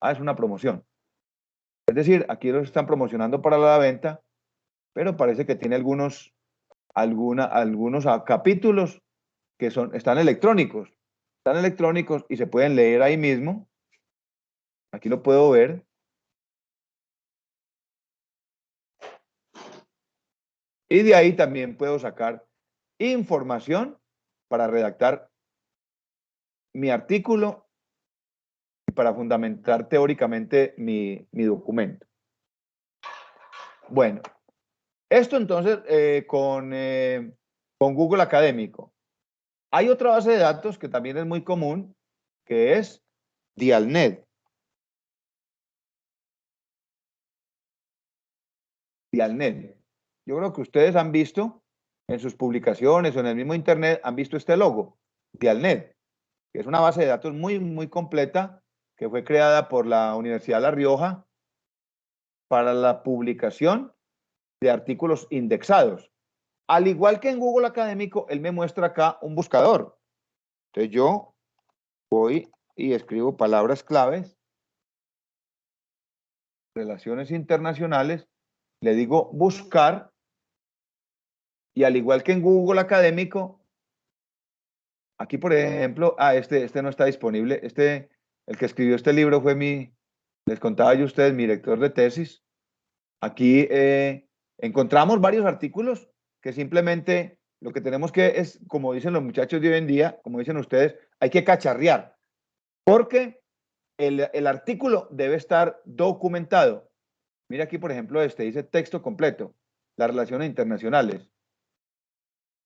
Ah, es una promoción. Es decir, aquí los están promocionando para la venta, pero parece que tiene algunos capítulos que están electrónicos. Están electrónicos y se pueden leer ahí mismo. Aquí lo puedo ver. Y de ahí también puedo sacar información para redactar mi artículo y para fundamentar teóricamente mi documento. Bueno, esto entonces con Google Académico. Hay otra base de datos que también es muy común, que es Dialnet. Dialnet. Yo creo que ustedes han visto en sus publicaciones o en el mismo internet, han visto este logo, Dialnet, que es una base de datos muy completa que fue creada por la Universidad de La Rioja para la publicación de artículos indexados. Al igual que en Google Académico, él me muestra acá un buscador. Entonces yo voy y escribo palabras claves, relaciones internacionales, le digo buscar, y al igual que en Google Académico, aquí por ejemplo, este no está disponible, el que escribió este libro fue les contaba yo a ustedes, mi director de tesis. Aquí encontramos varios artículos que simplemente lo que tenemos que es, como dicen los muchachos de hoy en día, como dicen ustedes, hay que cacharrear, porque el artículo debe estar documentado. Mira aquí, por ejemplo, dice texto completo, las relaciones internacionales.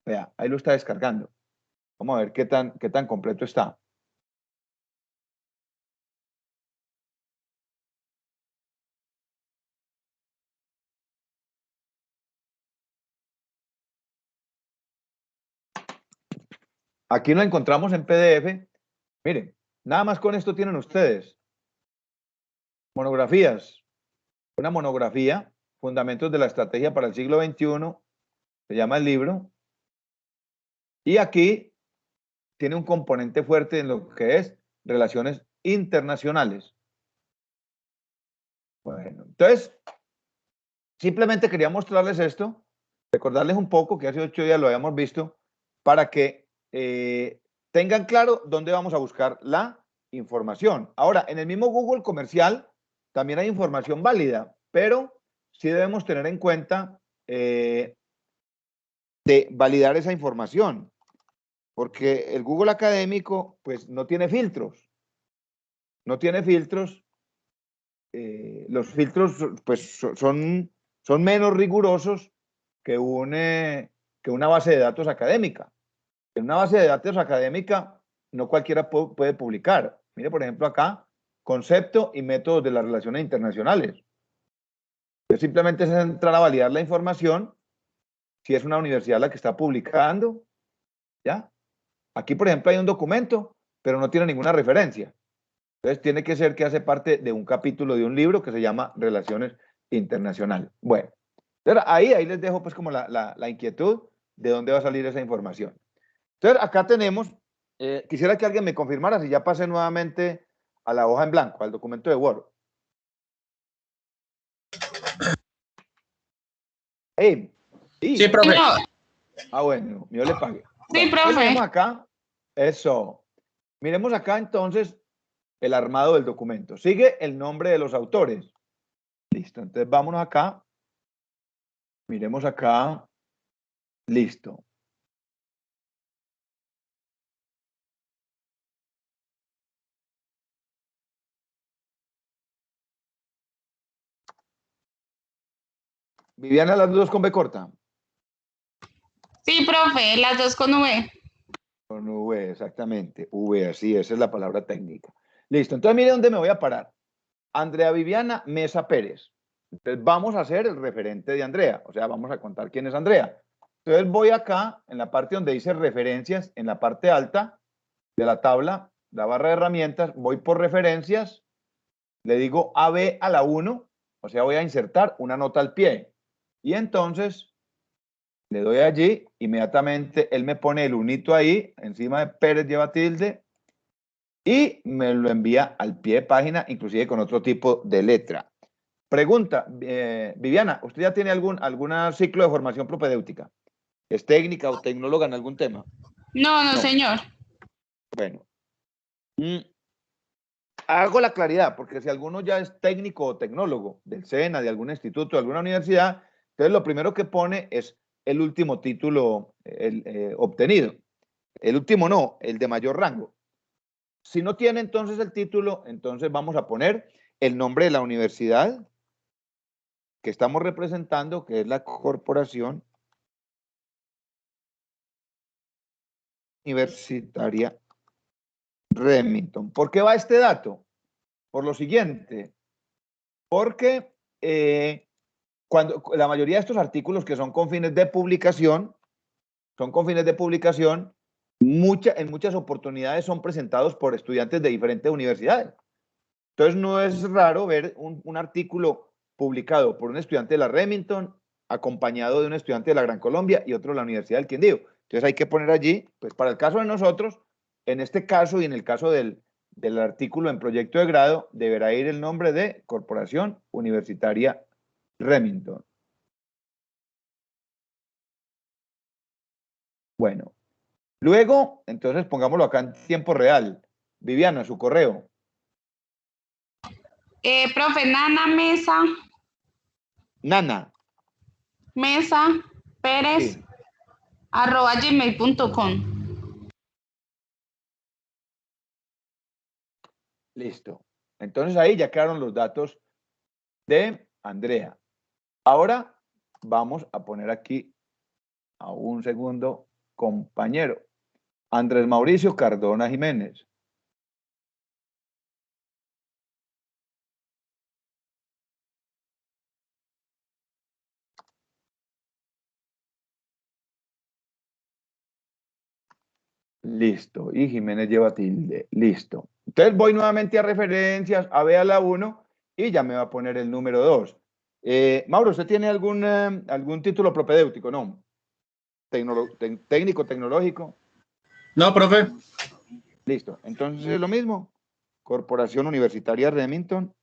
Vea, ahí lo está descargando. Vamos a ver qué tan completo está. Aquí lo encontramos en PDF. Miren, nada más con esto tienen ustedes. Monografías. Una monografía, Fundamentos de la Estrategia para el Siglo XXI, se llama el libro. Y aquí tiene un componente fuerte en lo que es relaciones internacionales. Bueno, entonces, simplemente quería mostrarles esto, recordarles un poco que hace 8 días lo habíamos visto, para que tengan claro dónde vamos a buscar la información. Ahora, en el mismo Google comercial también hay información válida, pero sí debemos tener en cuenta de validar esa información, porque el Google académico pues no tiene filtros. No tiene filtros. Los filtros pues son menos rigurosos que una base de datos académica. En una base de datos académica no cualquiera puede publicar. Mire, por ejemplo, acá, concepto y métodos de las relaciones internacionales. Yo simplemente es entrar a validar la información, si es una universidad la que está publicando, ¿ya? Aquí, por ejemplo, hay un documento, pero no tiene ninguna referencia. Entonces, tiene que ser que hace parte de un capítulo de un libro que se llama Relaciones Internacionales. Bueno, entonces ahí les dejo pues como la inquietud de dónde va a salir esa información. Entonces, acá tenemos, quisiera que alguien me confirmara si ya pasé nuevamente a la hoja en blanco, al documento de Word. Hey, sí, profe. Bueno, yo le pagué. Sí, Bueno, profe. miremos acá, eso. Miremos acá entonces el armado del documento. Sigue el nombre de los autores. Listo, entonces vámonos acá. Miremos acá. Listo. Viviana, las dos con B corta. Sí, profe, las dos con V. Con V, exactamente. V, así, esa es la palabra técnica. Listo, entonces mire dónde me voy a parar. Andrea Viviana Mesa Pérez. Entonces vamos a hacer el referente de Andrea, o sea, vamos a contar quién es Andrea. Entonces voy acá, en la parte donde dice referencias, en la parte alta de la tabla, la barra de herramientas, voy por referencias, le digo AB a la 1, o sea, voy a insertar una nota al pie. Y entonces le doy allí, inmediatamente él me pone el unito ahí, encima de Pérez lleva tilde, y me lo envía al pie de página, inclusive con otro tipo de letra. Pregunta, Viviana, ¿usted ya tiene algún ciclo de formación propedéutica? ¿Es técnica o tecnóloga en algún tema? No, señor. Bueno. Hago la claridad, porque si alguno ya es técnico o tecnólogo del SENA, de algún instituto, de alguna universidad, entonces lo primero que pone es el último título obtenido. El último no, el de mayor rango. Si no tiene entonces el título, entonces vamos a poner el nombre de la universidad que estamos representando, que es la Corporación Universitaria Remington. ¿Por qué va este dato? Por lo siguiente, porque cuando la mayoría de estos artículos que son con fines de publicación, en muchas oportunidades son presentados por estudiantes de diferentes universidades. Entonces no es raro ver un artículo publicado por un estudiante de la Remington, acompañado de un estudiante de la Gran Colombia y otro de la Universidad del Quindío. Entonces hay que poner allí, pues para el caso de nosotros, en este caso y en el caso del artículo en proyecto de grado, deberá ir el nombre de Corporación Universitaria Remington. Bueno, luego, entonces pongámoslo acá en tiempo real. Viviana, su correo. Profe, Nana Mesa, Nana. Mesa Pérez, Sí, @gmail.com. listo. Entonces ahí ya quedaron los datos de Andrea. Ahora vamos a poner aquí a un segundo compañero, Andrés Mauricio Cardona Jiménez. Listo. Y Jiménez lleva tilde. Listo. Entonces voy nuevamente a referencias, a ver a la 1 y ya me va a poner el número 2. Mauro, ¿usted tiene algún título propedéutico? No. Técnico, tecnológico. No, profe. Listo. Entonces es lo mismo. Corporación Universitaria Remington.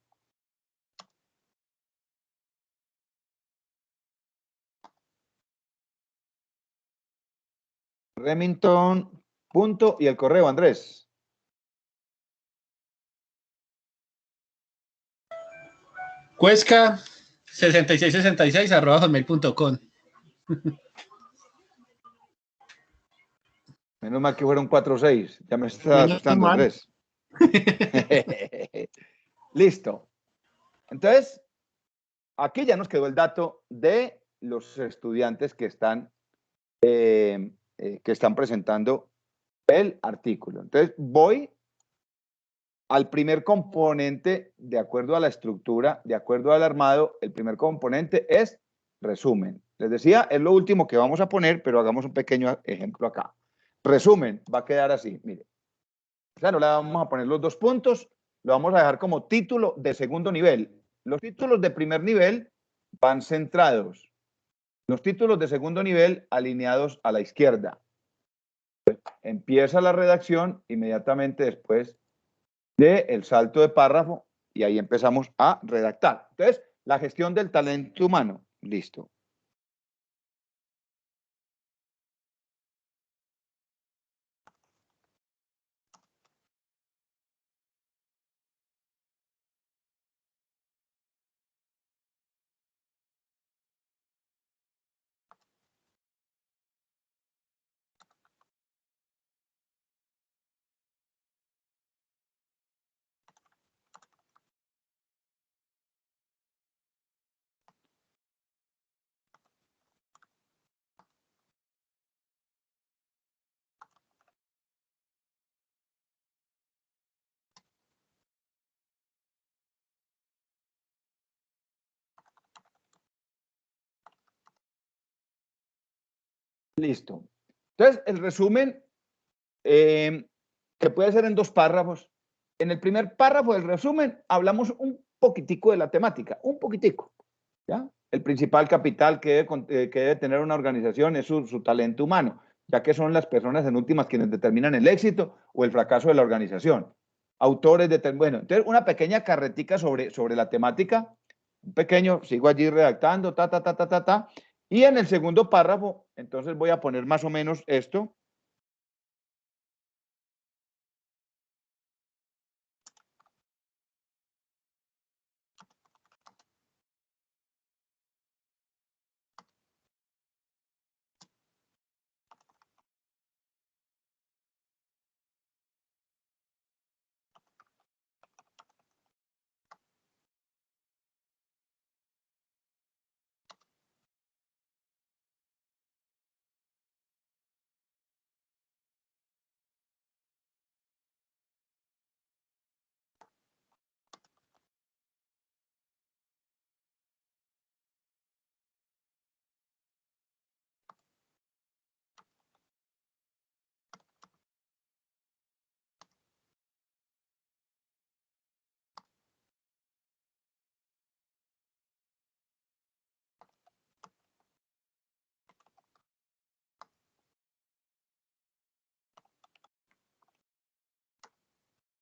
Remington. Punto. Y el correo, Andrés. Cuesca 6666@hotmail.com. Menos mal que fueron 4-6. Ya me está Menos asustando, mal. Andrés. Listo. Entonces, aquí ya nos quedó el dato de los estudiantes que están presentando el artículo. Entonces, voy al primer componente, de acuerdo a la estructura, de acuerdo al armado, el primer componente es resumen. Les decía, es lo último que vamos a poner, pero hagamos un pequeño ejemplo acá. Resumen, va a quedar así, mire. O sea, no le vamos a poner los 2 puntos, lo vamos a dejar como título de segundo nivel. Los títulos de primer nivel van centrados. Los títulos de segundo nivel alineados a la izquierda. Empieza la redacción inmediatamente después del salto de párrafo y ahí empezamos a redactar. Entonces, la gestión del talento humano. Listo. Listo. Entonces, el resumen que puede ser en 2 párrafos. En el primer párrafo del resumen hablamos un poquitico de la temática, un poquitico. ¿Ya? El principal capital que debe tener una organización es su talento humano, ya que son las personas en últimas quienes determinan el éxito o el fracaso de la organización. Autores de... Bueno, entonces una pequeña carretica sobre la temática, un pequeño, sigo allí redactando, y en el segundo párrafo, entonces voy a poner más o menos esto.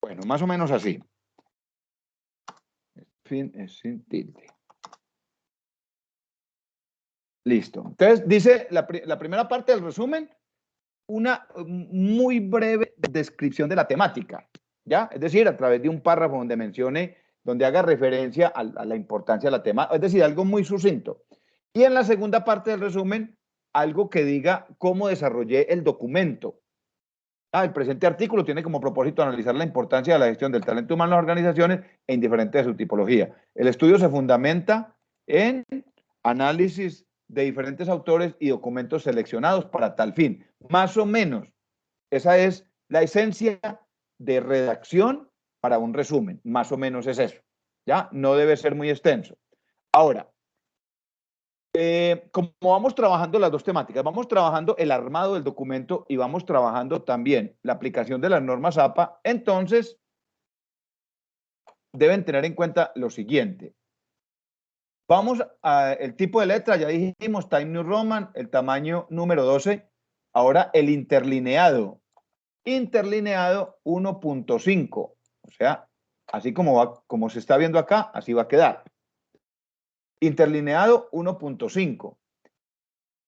Bueno, más o menos así. Fin es sin tilde. Listo. Entonces, dice la primera parte del resumen, una muy breve descripción de la temática, ¿ya? Es decir, a través de un párrafo donde mencione, donde haga referencia a la importancia de la temática, es decir, algo muy sucinto. Y en la segunda parte del resumen, algo que diga cómo desarrollé el documento. El presente artículo tiene como propósito analizar la importancia de la gestión del talento humano en las organizaciones en diferentes de su tipología. El estudio se fundamenta en análisis de diferentes autores y documentos seleccionados para tal fin. Más o menos, esa es la esencia de redacción para un resumen. Más o menos es eso. ¿Ya? No debe ser muy extenso. Ahora, como vamos trabajando las dos temáticas, vamos trabajando el armado del documento y vamos trabajando también la aplicación de las normas APA, entonces deben tener en cuenta lo siguiente. Vamos al tipo de letra, ya dijimos, Time New Roman, el tamaño número 12. Ahora el interlineado. Interlineado 1.5. O sea, así como se está viendo acá, así va a quedar. Interlineado 1.5.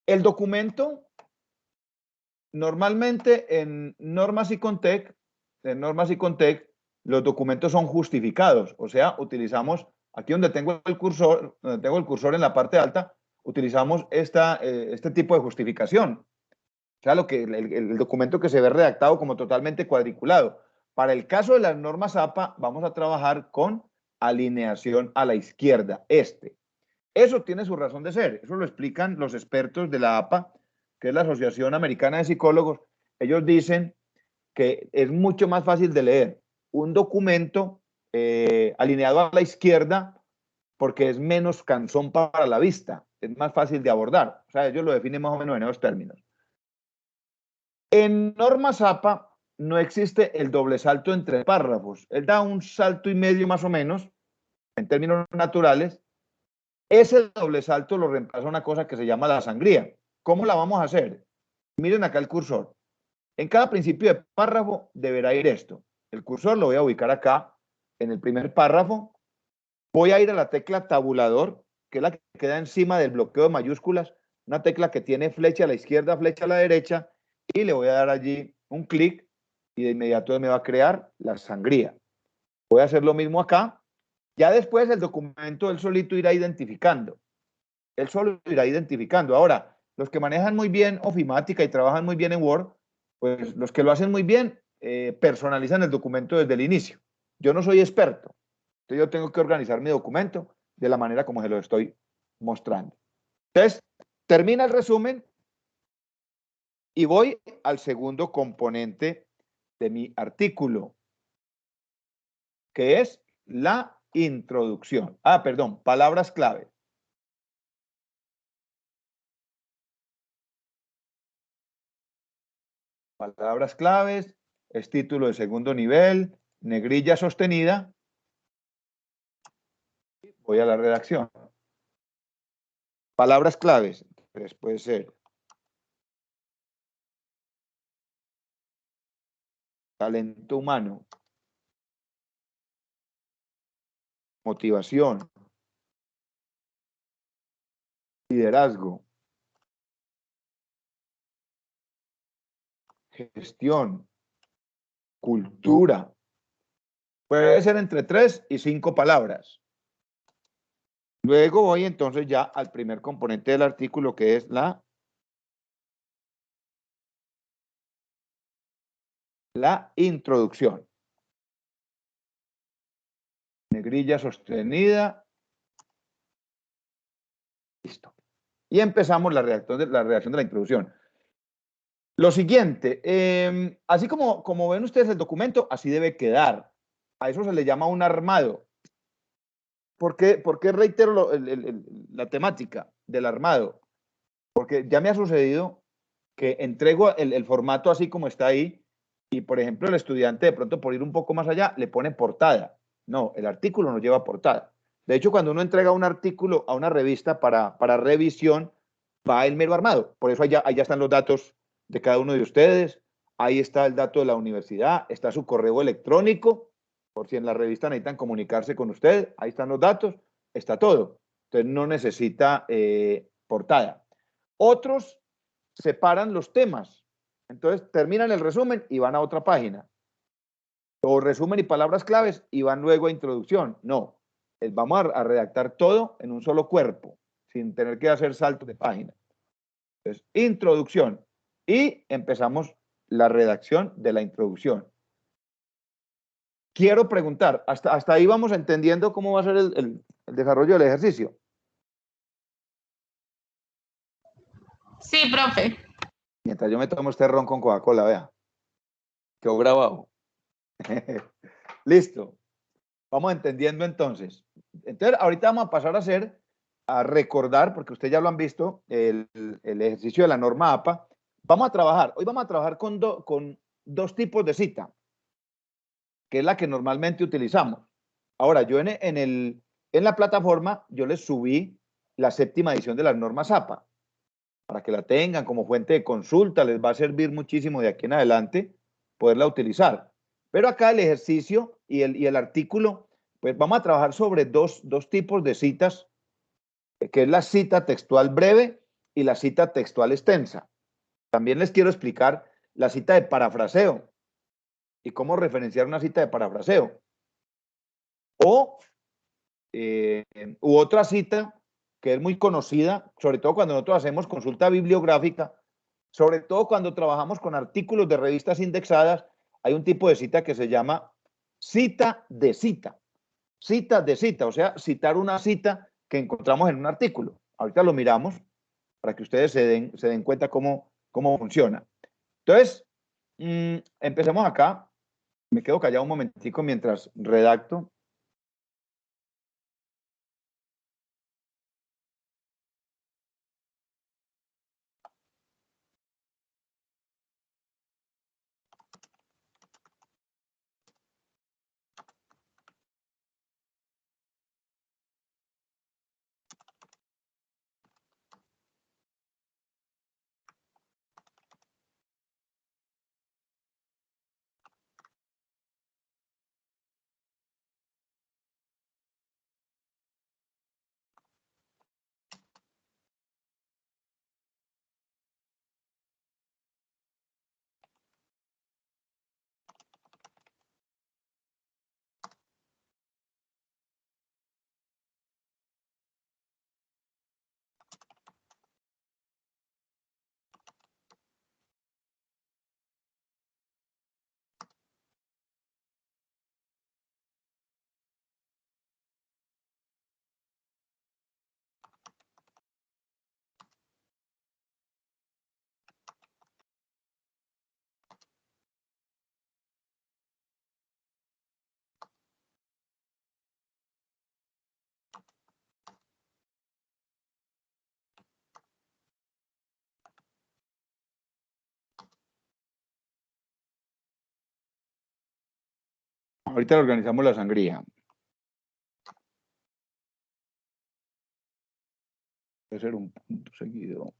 El documento, normalmente en Normas y Contec, los documentos son justificados. O sea, utilizamos, aquí donde tengo el cursor en la parte alta, utilizamos este tipo de justificación. O sea, el documento que se ve redactado como totalmente cuadriculado. Para el caso de las normas APA, vamos a trabajar con alineación a la izquierda, Eso tiene su razón de ser. Eso lo explican los expertos de la APA, que es la Asociación Americana de Psicólogos. Ellos dicen que es mucho más fácil de leer un documento alineado a la izquierda porque es menos cansón para la vista, es más fácil de abordar. O sea, ellos lo definen más o menos en esos términos. En normas APA no existe el doble salto entre párrafos. Él da un salto y medio más o menos, en términos naturales. Ese doble salto lo reemplaza una cosa que se llama la sangría. ¿Cómo la vamos a hacer? Miren acá el cursor. En cada principio de párrafo deberá ir esto. El cursor lo voy a ubicar acá, en el primer párrafo. Voy a ir a la tecla tabulador, que es la que queda encima del bloqueo de mayúsculas, una tecla que tiene flecha a la izquierda, flecha a la derecha, y le voy a dar allí un clic y de inmediato me va a crear la sangría. Voy a hacer lo mismo acá. Ya después el documento él solito irá identificando. Él solo irá identificando. Ahora, los que manejan muy bien ofimática y trabajan muy bien en Word, pues los que lo hacen muy bien personalizan el documento desde el inicio. Yo no soy experto. Entonces yo tengo que organizar mi documento de la manera como se lo estoy mostrando. Entonces, termina el resumen y voy al segundo componente de mi artículo, que es la introducción. Perdón, palabras clave. Palabras claves, es título de segundo nivel, negrilla sostenida. Voy a la redacción. Palabras claves, pues puede ser talento humano, motivación, liderazgo, gestión, cultura. Puede ser entre 3 y 5 palabras. Luego voy entonces ya al primer componente del artículo, que es la introducción. Negrilla sostenida. Listo. Y empezamos la redacción de la introducción. Lo siguiente, así como ven ustedes el documento, así debe quedar. A eso se le llama un armado. ¿Por qué reitero la temática del armado? Porque ya me ha sucedido que entrego el formato así como está ahí y, por ejemplo, el estudiante de pronto por ir un poco más allá le pone portada. No, el artículo no lleva portada. De hecho, cuando uno entrega un artículo a una revista para revisión, va el mero armado. Por eso allá están los datos de cada uno de ustedes. ahí está el dato de la universidad, está su correo electrónico, por si en la revista necesitan comunicarse con usted, ahí están los datos, está todo. Entonces no necesita portada. Otros separan los temas. Entonces terminan el resumen y van a otra página. O resumen y palabras claves y van luego a introducción. No, vamos a redactar todo en un solo cuerpo, sin tener que hacer saltos de página. Entonces, introducción. Y empezamos la redacción de la introducción. Quiero preguntar, hasta ahí vamos entendiendo cómo va a ser el desarrollo del ejercicio. Sí, profe. Mientras yo me tomo este ron con Coca-Cola, vea. Quedó grabado. Listo. Vamos entendiendo entonces. Entonces, ahorita vamos a pasar a recordar, porque ustedes ya lo han visto, el ejercicio de la norma APA. Vamos a trabajar, hoy vamos a trabajar con dos tipos de cita, que es la que normalmente utilizamos. Ahora, yo en la plataforma, yo les subí la 7ª edición de las normas APA, para que la tengan como fuente de consulta, les va a servir muchísimo de aquí en adelante poderla utilizar. Pero acá el ejercicio y el artículo, pues vamos a trabajar sobre dos tipos de citas, que es la cita textual breve y la cita textual extensa. También les quiero explicar la cita de parafraseo y cómo referenciar una cita de parafraseo. U otra cita que es muy conocida, sobre todo cuando nosotros hacemos consulta bibliográfica, sobre todo cuando trabajamos con artículos de revistas indexadas, hay un tipo de cita que se llama cita de cita. Cita de cita, o sea, citar una cita que encontramos en un artículo. Ahorita lo miramos para que ustedes se den cuenta cómo funciona. Entonces, empecemos acá. Me quedo callado un momentico mientras redacto. Ahorita organizamos la sangría. Debe ser un punto seguido.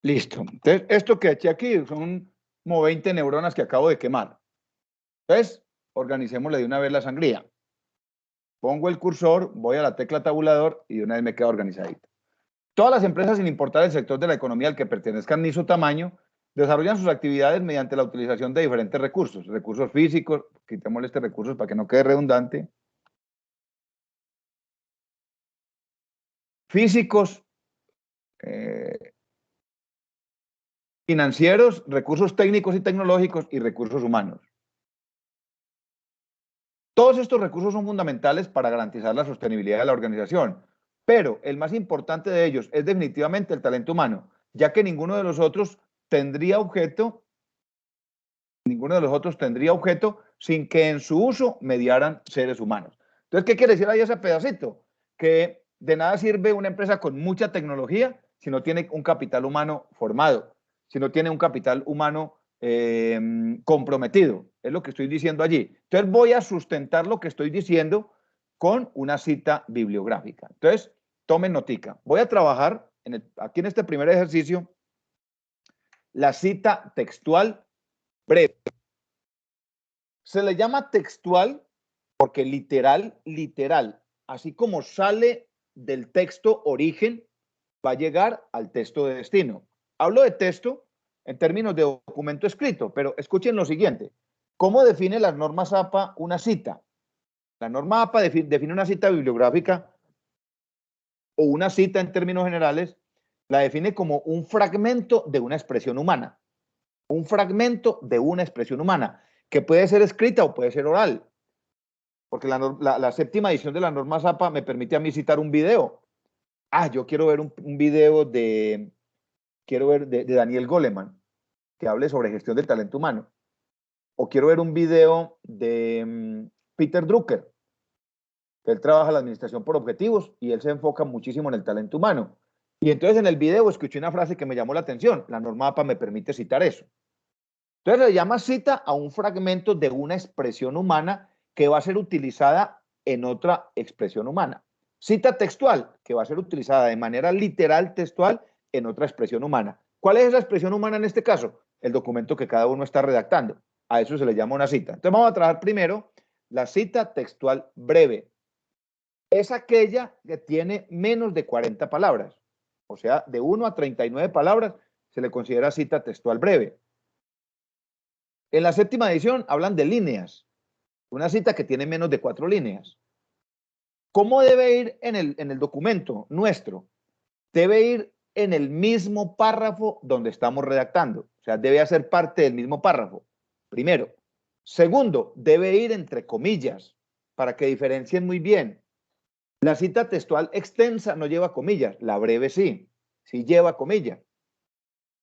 Listo. Entonces, esto que eché aquí son como 20 neuronas que acabo de quemar. Entonces, organicémosle de una vez la sangría. Pongo el cursor, voy a la tecla tabulador y de una vez me queda organizadito. Todas las empresas, sin importar el sector de la economía al que pertenezcan ni su tamaño, desarrollan sus actividades mediante la utilización de diferentes recursos. Recursos físicos, quitémosle este recurso para que no quede redundante. Físicos, financieros, recursos técnicos y tecnológicos y recursos humanos. Todos estos recursos son fundamentales para garantizar la sostenibilidad de la organización, pero el más importante de ellos es definitivamente el talento humano, ya que ninguno de los otros tendría objeto sin que en su uso mediaran seres humanos. Entonces, ¿qué quiere decir ahí ese pedacito? Que de nada sirve una empresa con mucha tecnología si no tiene un capital humano formado, si no tiene un capital humano comprometido. Es lo que estoy diciendo allí. Entonces, voy a sustentar lo que estoy diciendo con una cita bibliográfica. Entonces, tomen notica. Voy a trabajar aquí en este primer ejercicio la cita textual breve. Se le llama textual porque literal, así como sale del texto origen, va a llegar al texto de destino. Hablo de texto en términos de documento escrito, pero escuchen lo siguiente. ¿Cómo define las normas APA una cita? La norma APA define una cita bibliográfica o una cita en términos generales, la define como un fragmento de una expresión humana. Un fragmento de una expresión humana, que puede ser escrita o puede ser oral. Porque la séptima edición de la norma APA me permite a mí citar un video. Yo quiero ver un video de Daniel Goleman, que hable sobre gestión del talento humano. O quiero ver un video de Peter Drucker, que él trabaja en la administración por objetivos y él se enfoca muchísimo en el talento humano. Y entonces en el video escuché una frase que me llamó la atención. La norma APA me permite citar eso. Entonces se llama cita a un fragmento de una expresión humana que va a ser utilizada en otra expresión humana. Cita textual, que va a ser utilizada de manera literal textual en otra expresión humana. ¿Cuál es esa expresión humana en este caso? El documento que cada uno está redactando. A eso se le llama una cita. Entonces vamos a trabajar primero la cita textual breve. Es aquella que tiene menos de 40 palabras. O sea, de 1 a 39 palabras se le considera cita textual breve. En la séptima edición hablan de líneas. Una cita que tiene menos de 4 líneas. ¿Cómo debe ir en el documento nuestro? Debe ir en el mismo párrafo donde estamos redactando. O sea, debe hacer parte del mismo párrafo. Primero. Segundo, debe ir entre comillas para que diferencien muy bien. La cita textual extensa no lleva comillas. La breve sí. Sí lleva comillas.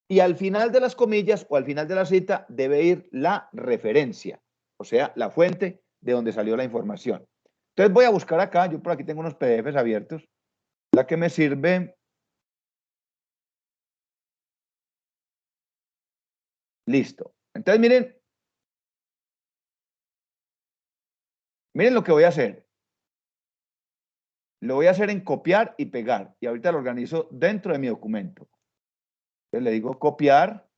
Y al final de las comillas o al final de la cita debe ir la referencia, o sea, la fuente de donde salió la información. Entonces voy a buscar acá, yo por aquí tengo unos PDFs abiertos, la que me sirve. Listo. Entonces miren lo que voy a hacer. Lo voy a hacer en copiar y pegar y ahorita lo organizo dentro de mi documento. Entonces le digo copiar,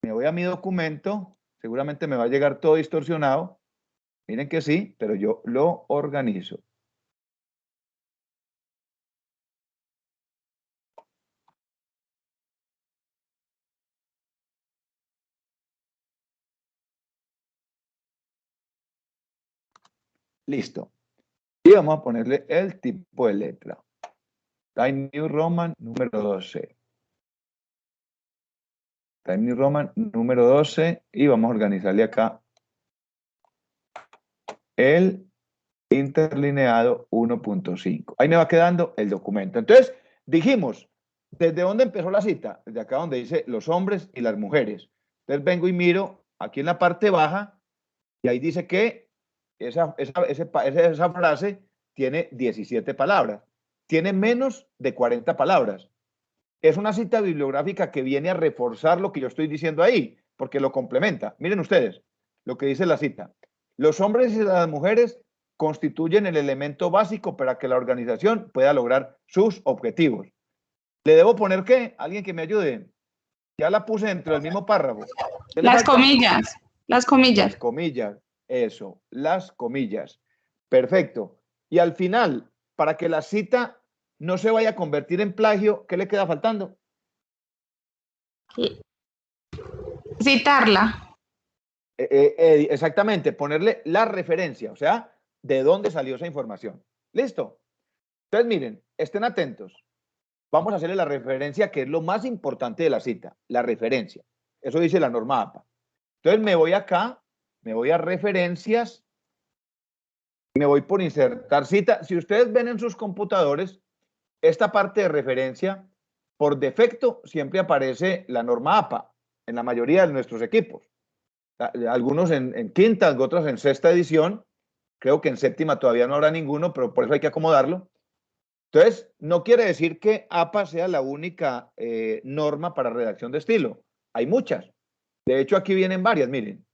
me voy a mi documento, seguramente me va a llegar todo distorsionado. Miren que sí, pero yo lo organizo. Listo. Y vamos a ponerle el tipo de letra. Times New Roman número 12. Times New Roman número 12. Y vamos a organizarle acá el interlineado 1.5. Ahí me va quedando el documento. Entonces, dijimos, ¿desde dónde empezó la cita? Desde acá donde dice los hombres y las mujeres. Entonces vengo y miro aquí en la parte baja y ahí dice que esa frase tiene 17 palabras. Tiene menos de 40 palabras. Es una cita bibliográfica que viene a reforzar lo que yo estoy diciendo ahí, porque lo complementa. Miren ustedes lo que dice la cita. Los hombres y las mujeres constituyen el elemento básico para que la organización pueda lograr sus objetivos. ¿Le debo poner qué? ¿Alguien que me ayude? Ya la puse dentro del mismo párrafo. Las comillas. Las comillas. Las comillas. Eso, las comillas. Perfecto. Y al final, para que la cita no se vaya a convertir en plagio, ¿qué le queda faltando? Citarla. Exactamente, ponerle la referencia, o sea, de dónde salió esa información. ¿Listo? Entonces, miren, estén atentos. Vamos a hacerle la referencia, que es lo más importante de la cita, la referencia. Eso dice la norma APA. Entonces, me voy acá, me voy a referencias, me voy por insertar cita. Si ustedes ven en sus computadores, esta parte de referencia, por defecto, siempre aparece la norma APA en la mayoría de nuestros equipos. Algunos en quinta, otros en sexta edición. Creo que en séptima todavía no habrá ninguno, pero por eso hay que acomodarlo. Entonces, no quiere decir que APA sea la única norma para redacción de estilo. Hay muchas. De hecho, aquí vienen varias, miren.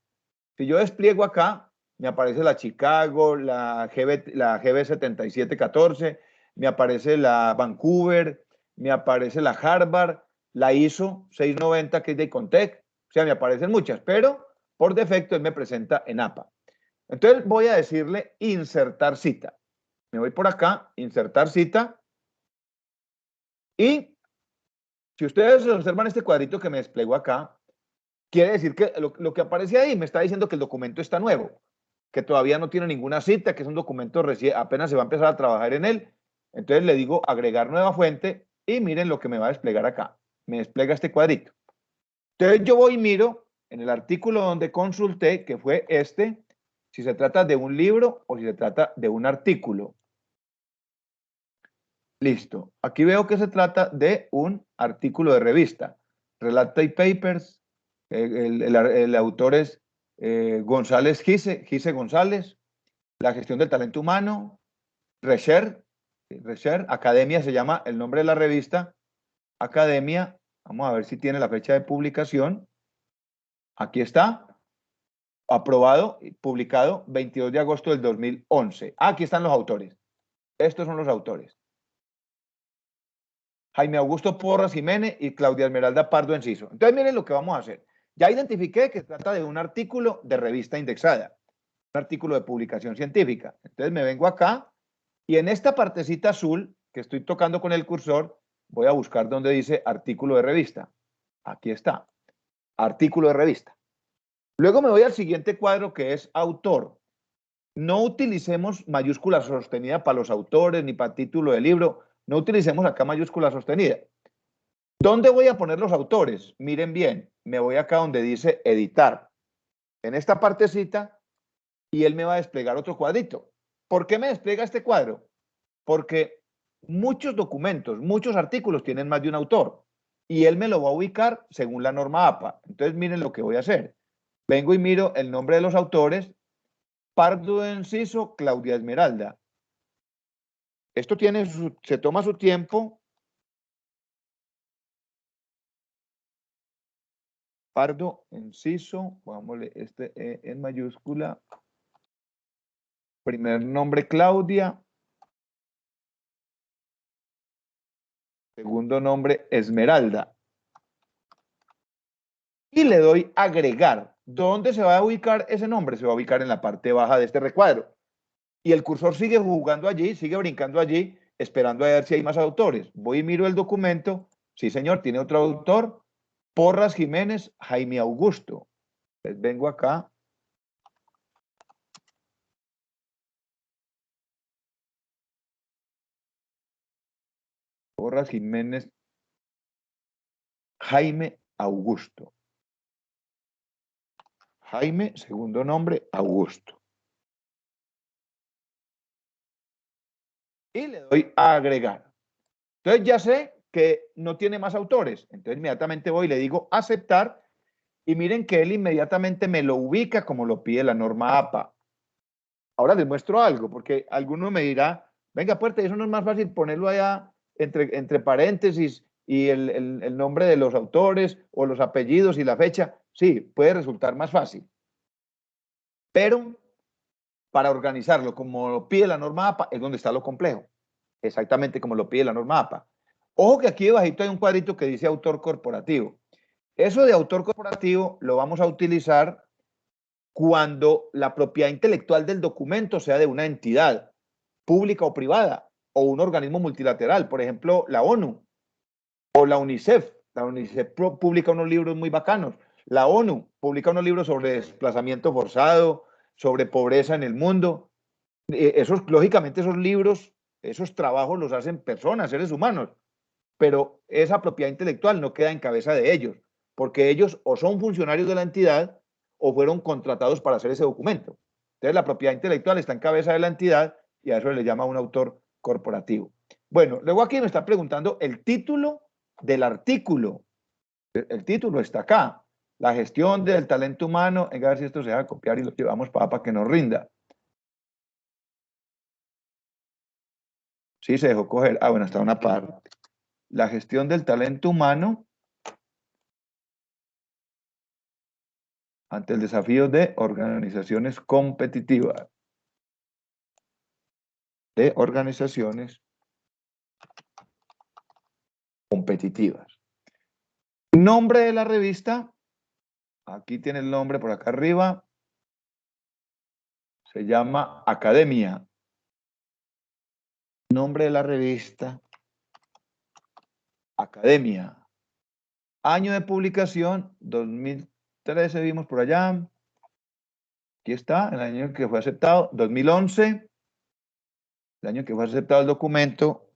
Si yo despliego acá, me aparece la Chicago, la GB 7714, me aparece la Vancouver, me aparece la Harvard, la ISO 690, que es de Icontec. O sea, me aparecen muchas, pero por defecto él me presenta en APA. Entonces voy a decirle insertar cita. Me voy por acá, insertar cita. Y si ustedes observan este cuadrito que me desplegó acá, quiere decir que lo que aparece ahí me está diciendo que el documento está nuevo, que todavía no tiene ninguna cita, que es un documento recién, apenas se va a empezar a trabajar en él. Entonces le digo agregar nueva fuente y miren lo que me va a desplegar acá. Me despliega este cuadrito. Entonces yo voy y miro en el artículo donde consulté, que fue este, si se trata de un libro o si se trata de un artículo. Listo. Aquí veo que se trata de un artículo de revista. Relate Papers. El autor es González Gise González. La gestión del talento humano. Recher. Academia se llama el nombre de la revista. Academia. Vamos a ver si tiene la fecha de publicación. Aquí está. Aprobado y publicado 22 de agosto del 2011. Aquí están los autores. Estos son los autores. Jaime Augusto Porras Jiménez y Claudia Esmeralda Pardo Enciso. Entonces, miren lo que vamos a hacer. Ya identifiqué que se trata de un artículo de revista indexada, un artículo de publicación científica. Entonces, me vengo acá y en esta partecita azul que estoy tocando con el cursor, voy a buscar donde dice artículo de revista. Aquí está, artículo de revista. Luego me voy al siguiente cuadro que es autor. No utilicemos mayúscula sostenida para los autores ni para título de libro. No utilicemos acá mayúscula sostenida. ¿Dónde voy a poner los autores? Miren bien, me voy acá donde dice editar. En esta partecita y él me va a desplegar otro cuadrito. ¿Por qué me despliega este cuadro? Porque muchos documentos, muchos artículos tienen más de un autor y él me lo va a ubicar según la norma APA. Entonces miren lo que voy a hacer. Vengo y miro el nombre de los autores. Pardo Enciso, Claudia Esmeralda. Esto se toma su tiempo. Pardo Enciso, vámonos en mayúscula. Primer nombre Claudia. Segundo nombre Esmeralda. Y le doy agregar. ¿Dónde se va a ubicar ese nombre? Se va a ubicar en la parte baja de este recuadro. Y el cursor sigue jugando allí, sigue brincando allí, esperando a ver si hay más autores. Voy y miro el documento. Sí, señor, tiene otro autor. Porras Jiménez, Jaime Augusto. Les vengo acá. Porras Jiménez, Jaime Augusto. Jaime, segundo nombre, Augusto. Y le doy a agregar. Entonces ya sé que no tiene más autores. Entonces inmediatamente voy y le digo aceptar. Y miren que él inmediatamente me lo ubica como lo pide la norma APA. Ahora les muestro algo, porque alguno me dirá, venga, puerta, eso no es más fácil ponerlo allá entre paréntesis y el nombre de los autores o los apellidos y la fecha. Sí, puede resultar más fácil. Pero para organizarlo como lo pide la norma APA es donde está lo complejo. Exactamente como lo pide la norma APA. Ojo que aquí debajito hay un cuadrito que dice autor corporativo. Eso de autor corporativo lo vamos a utilizar cuando la propiedad intelectual del documento sea de una entidad pública o privada o un organismo multilateral, por ejemplo, la ONU o la UNICEF. La UNICEF publica unos libros muy bacanos. La ONU publica unos libros sobre desplazamiento forzado, sobre pobreza en el mundo. Lógicamente, esos libros, esos trabajos los hacen personas, seres humanos, pero esa propiedad intelectual no queda en cabeza de ellos, porque ellos o son funcionarios de la entidad o fueron contratados para hacer ese documento. Entonces, la propiedad intelectual está en cabeza de la entidad y a eso le llama un autor corporativo. Bueno, luego aquí me está preguntando el título del artículo. El título está acá. La gestión del talento humano. A ver si esto se va a copiar y lo llevamos para que nos rinda. Sí, se dejó coger. Ah, bueno, está una parte. La gestión del talento humano ante el desafío de organizaciones competitivas. De organizaciones competitivas. Nombre de la revista. Aquí tiene el nombre por acá arriba. Se llama Academia. Nombre de la revista. Academia. Año de publicación, 2013 vimos por allá. Aquí está, el año en que fue aceptado, 2011. El año en que fue aceptado el documento,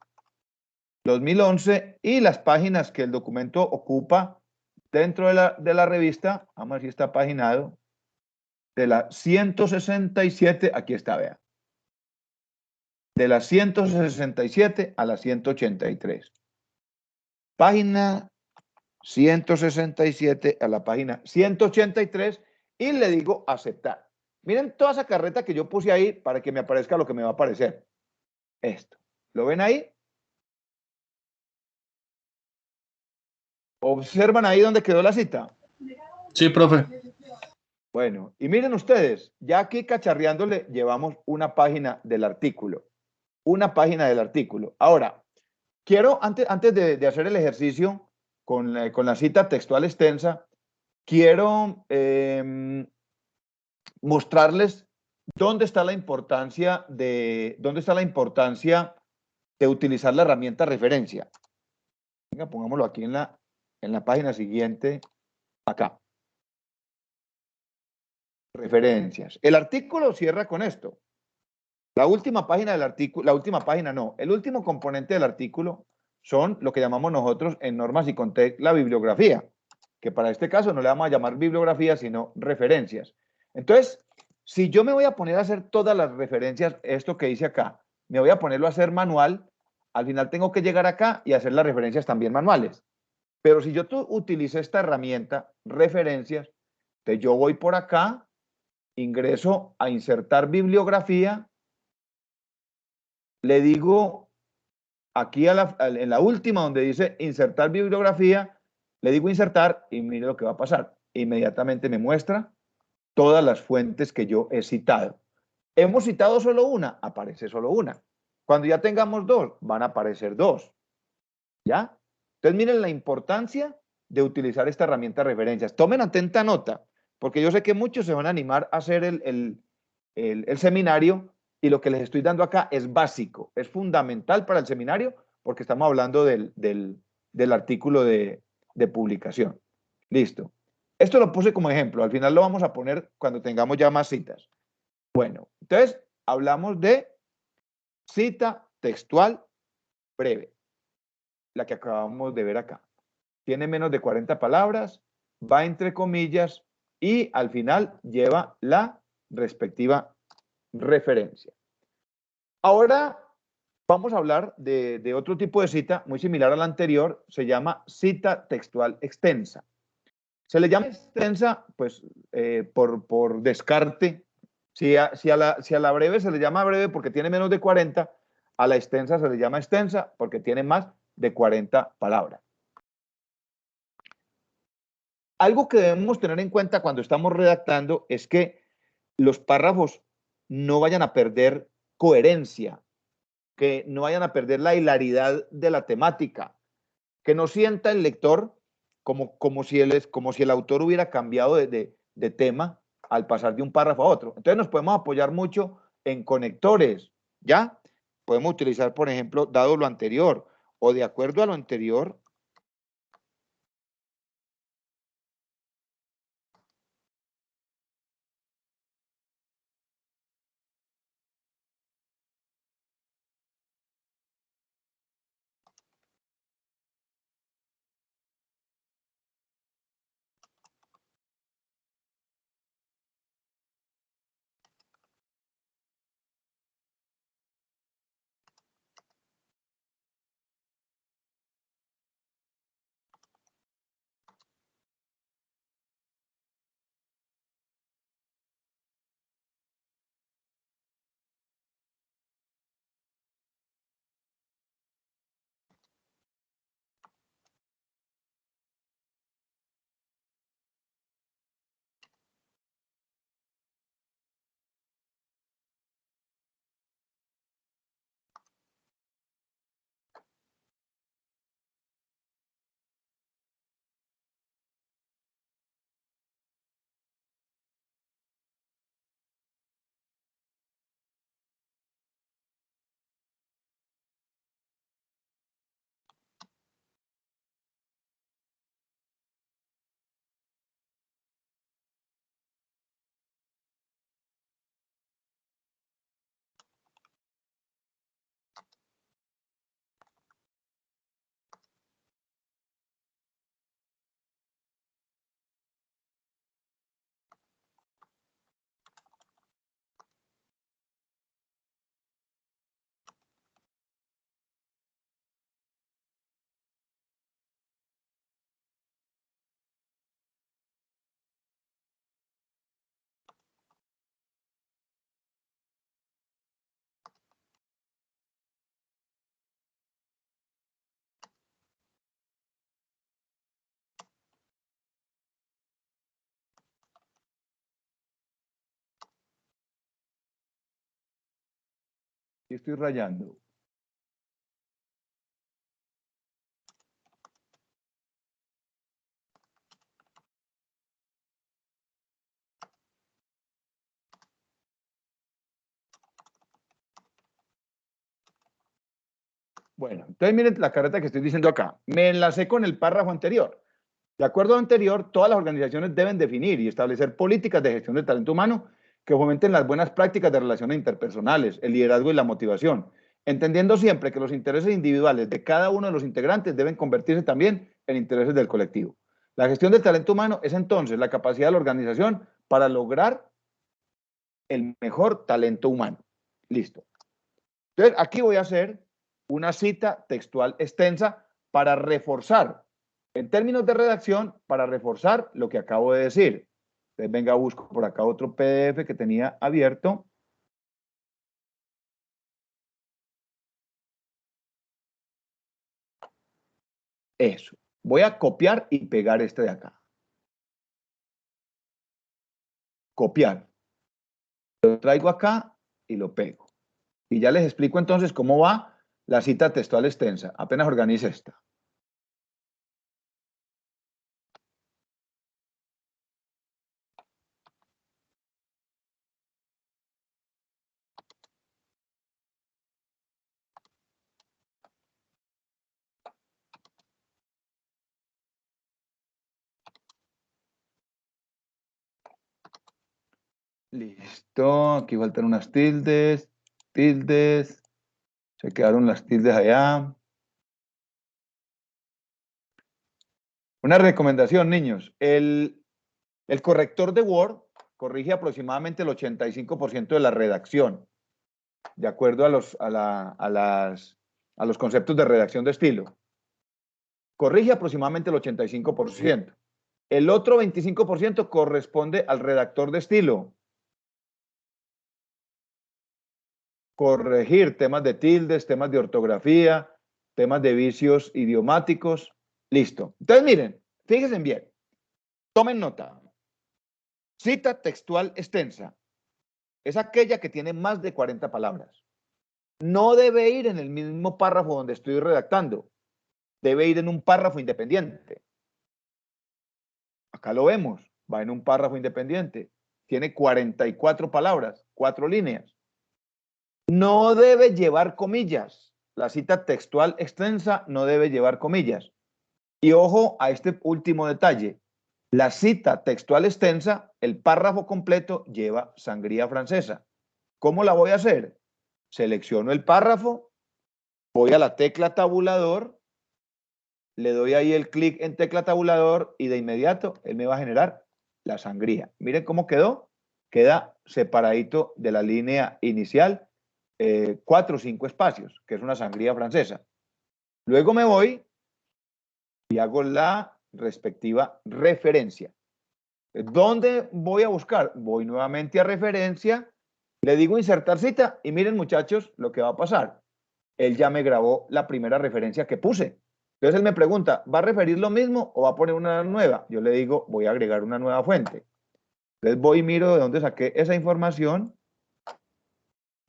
2011. Y las páginas que el documento ocupa dentro de la revista, vamos a ver si está paginado, de la 167, aquí está, vea. De la 167 a la 183. Página 167 a la página 183 y le digo aceptar. Miren toda esa carreta que yo puse ahí para que me aparezca lo que me va a aparecer. Esto. ¿Lo ven ahí? ¿Observan ahí donde quedó la cita? Sí, profe. Bueno, y miren ustedes, ya aquí cacharreándole llevamos una página del artículo. Una página del artículo. Ahora, quiero, antes de hacer el ejercicio con la cita textual extensa, quiero mostrarles dónde está la importancia de utilizar la herramienta referencia. Venga, pongámoslo aquí en la página siguiente, acá. Referencias. El artículo cierra con esto. La última página del artículo, la última página no, el último componente del artículo son lo que llamamos nosotros en Normas y Contec la bibliografía, que para este caso no le vamos a llamar bibliografía, sino referencias. Entonces, si yo me voy a poner a hacer todas las referencias, esto que dice acá, me voy a ponerlo a hacer manual, al final tengo que llegar acá y hacer las referencias también manuales. Pero si yo utilizo esta herramienta, referencias, entonces yo voy por acá, ingreso a insertar bibliografía, le digo aquí en la última donde dice insertar bibliografía, le digo insertar y mire lo que va a pasar. Inmediatamente me muestra todas las fuentes que yo he citado. ¿Hemos citado solo una? Aparece solo una. Cuando ya tengamos dos, van a aparecer dos. ¿Ya? Entonces miren la importancia de utilizar esta herramienta de referencias. Tomen atenta nota, porque yo sé que muchos se van a animar a hacer el seminario y lo que les estoy dando acá es básico, es fundamental para el seminario porque estamos hablando del artículo de publicación. Listo. Esto lo puse como ejemplo, al final lo vamos a poner cuando tengamos ya más citas. Bueno, entonces hablamos de cita textual breve, la que acabamos de ver acá. Tiene menos de 40 palabras, va entre comillas y al final lleva la respectiva referencia. Ahora vamos a hablar de otro tipo de cita muy similar a la anterior, se llama cita textual extensa. Se le llama extensa, pues, por descarte. Si a la breve se le llama breve porque tiene menos de 40, a la extensa se le llama extensa porque tiene más de 40 palabras. Algo que debemos tener en cuenta cuando estamos redactando es que los párrafos no vayan a perder coherencia, que no vayan a perder la hilaridad de la temática, que no sienta el lector como si el autor hubiera cambiado de tema al pasar de un párrafo a otro. Entonces nos podemos apoyar mucho en conectores, ¿ya? Podemos utilizar, por ejemplo, dado lo anterior o de acuerdo a lo anterior. Y estoy rayando. Bueno, entonces miren la careta que estoy diciendo acá. Me enlacé con el párrafo anterior. De acuerdo a lo anterior, todas las organizaciones deben definir y establecer políticas de gestión del talento humano que fomenten las buenas prácticas de relaciones interpersonales, el liderazgo y la motivación, entendiendo siempre que los intereses individuales de cada uno de los integrantes deben convertirse también en intereses del colectivo. La gestión del talento humano es entonces la capacidad de la organización para lograr el mejor talento humano. Listo. Entonces, aquí voy a hacer una cita textual extensa para reforzar, en términos de redacción, para reforzar lo que acabo de decir. Entonces, venga, busco por acá otro PDF que tenía abierto. Eso. Voy a copiar y pegar este de acá. Copiar. Lo traigo acá y lo pego. Y ya les explico entonces cómo va la cita textual extensa. Apenas organice esta. Listo. Aquí faltan unas tildes. Tildes. Se quedaron las tildes allá. Una recomendación, niños. El corrector de Word corrige aproximadamente el 85% de la redacción, de acuerdo a los conceptos de redacción de estilo. Corrige aproximadamente el 85%. El otro 25% corresponde al redactor de estilo. Corregir temas de tildes, temas de ortografía, temas de vicios idiomáticos. Listo. Entonces, miren, fíjense bien. Tomen nota. Cita textual extensa. Es aquella que tiene más de 40 palabras. No debe ir en el mismo párrafo donde estoy redactando. Debe ir en un párrafo independiente. Acá lo vemos. Va en un párrafo independiente. tiene 44 palabras, 4 líneas. No debe llevar comillas. La cita textual extensa no debe llevar comillas. Y ojo a este último detalle. La cita textual extensa, el párrafo completo lleva sangría francesa. ¿Cómo la voy a hacer? Selecciono el párrafo, voy a la tecla tabulador, le doy ahí el clic en tecla tabulador y de inmediato él me va a generar la sangría. Miren cómo quedó. Queda separadito de la línea inicial, 4 o 5 espacios, que es una sangría francesa. Luego me voy y hago la respectiva referencia. ¿Dónde voy a buscar? Voy nuevamente a referencia, le digo insertar cita y miren muchachos lo que va a pasar. Él ya me grabó la primera referencia que puse. Entonces él me pregunta, ¿va a referir lo mismo o va a poner una nueva? Yo le digo, voy a agregar una nueva fuente. Entonces voy y miro de dónde saqué esa información.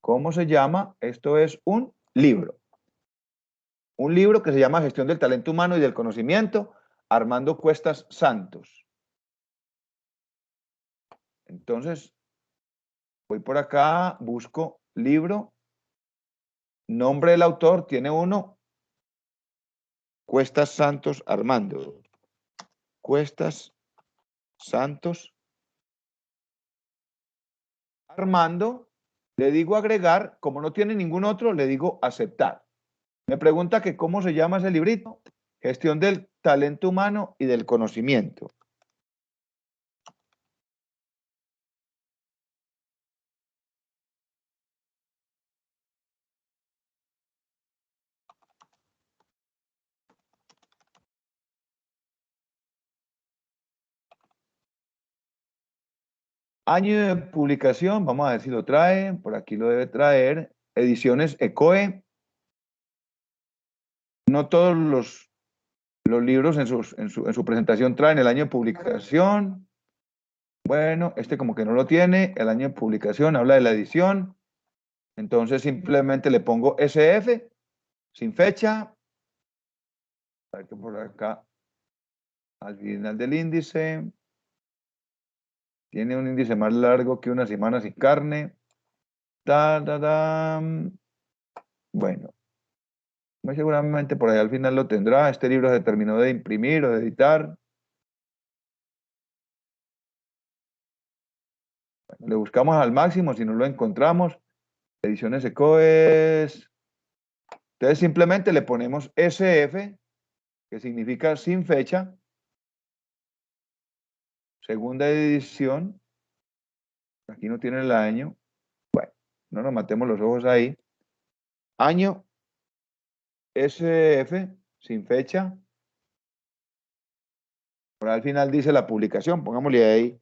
¿Cómo se llama? Esto es un libro. Un libro que se llama Gestión del Talento Humano y del Conocimiento, Armando Cuestas Santos. Entonces, voy por acá, busco libro, nombre del autor, tiene uno, Cuestas Santos Armando. Cuestas Santos Armando, le digo agregar, como no tiene ningún otro, le digo aceptar. Me pregunta que cómo se llama ese librito, Gestión del Talento Humano y del Conocimiento. Año de publicación, vamos a ver si lo trae, por aquí lo debe traer, Ediciones ECOE. No todos los libros en su presentación traen el año de publicación. Bueno, este como que no lo tiene, el año de publicación habla de la edición, entonces simplemente le pongo SF, sin fecha, a ver que por acá, al final del índice, tiene un índice más largo que una semana sin carne, bueno, muy seguramente por ahí al final lo tendrá, este libro se terminó de imprimir o de editar. Bueno, le buscamos al máximo, si no lo encontramos, Ediciones ECOES. Entonces simplemente le ponemos SF, que significa sin fecha, segunda edición, aquí no tiene el año, bueno, no nos matemos los ojos ahí, año, SF, sin fecha, por ahí al final dice la publicación, pongámosle ahí,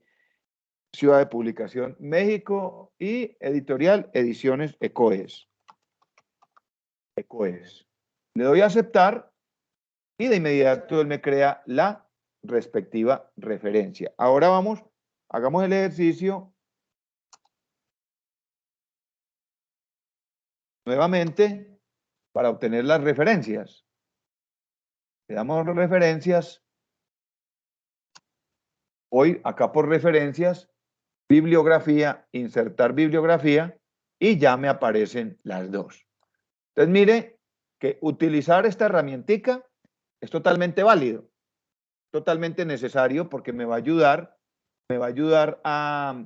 ciudad de publicación, México, y editorial, Ediciones ECOES. ECOES. Le doy a aceptar y de inmediato él me crea la respectiva referencia. Ahora vamos, hagamos el ejercicio nuevamente para obtener las referencias. Le damos referencias. Hoy acá por referencias, bibliografía, insertar bibliografía y ya me aparecen las dos. Entonces mire que utilizar esta herramientica es totalmente válido, totalmente necesario porque me va a ayudar a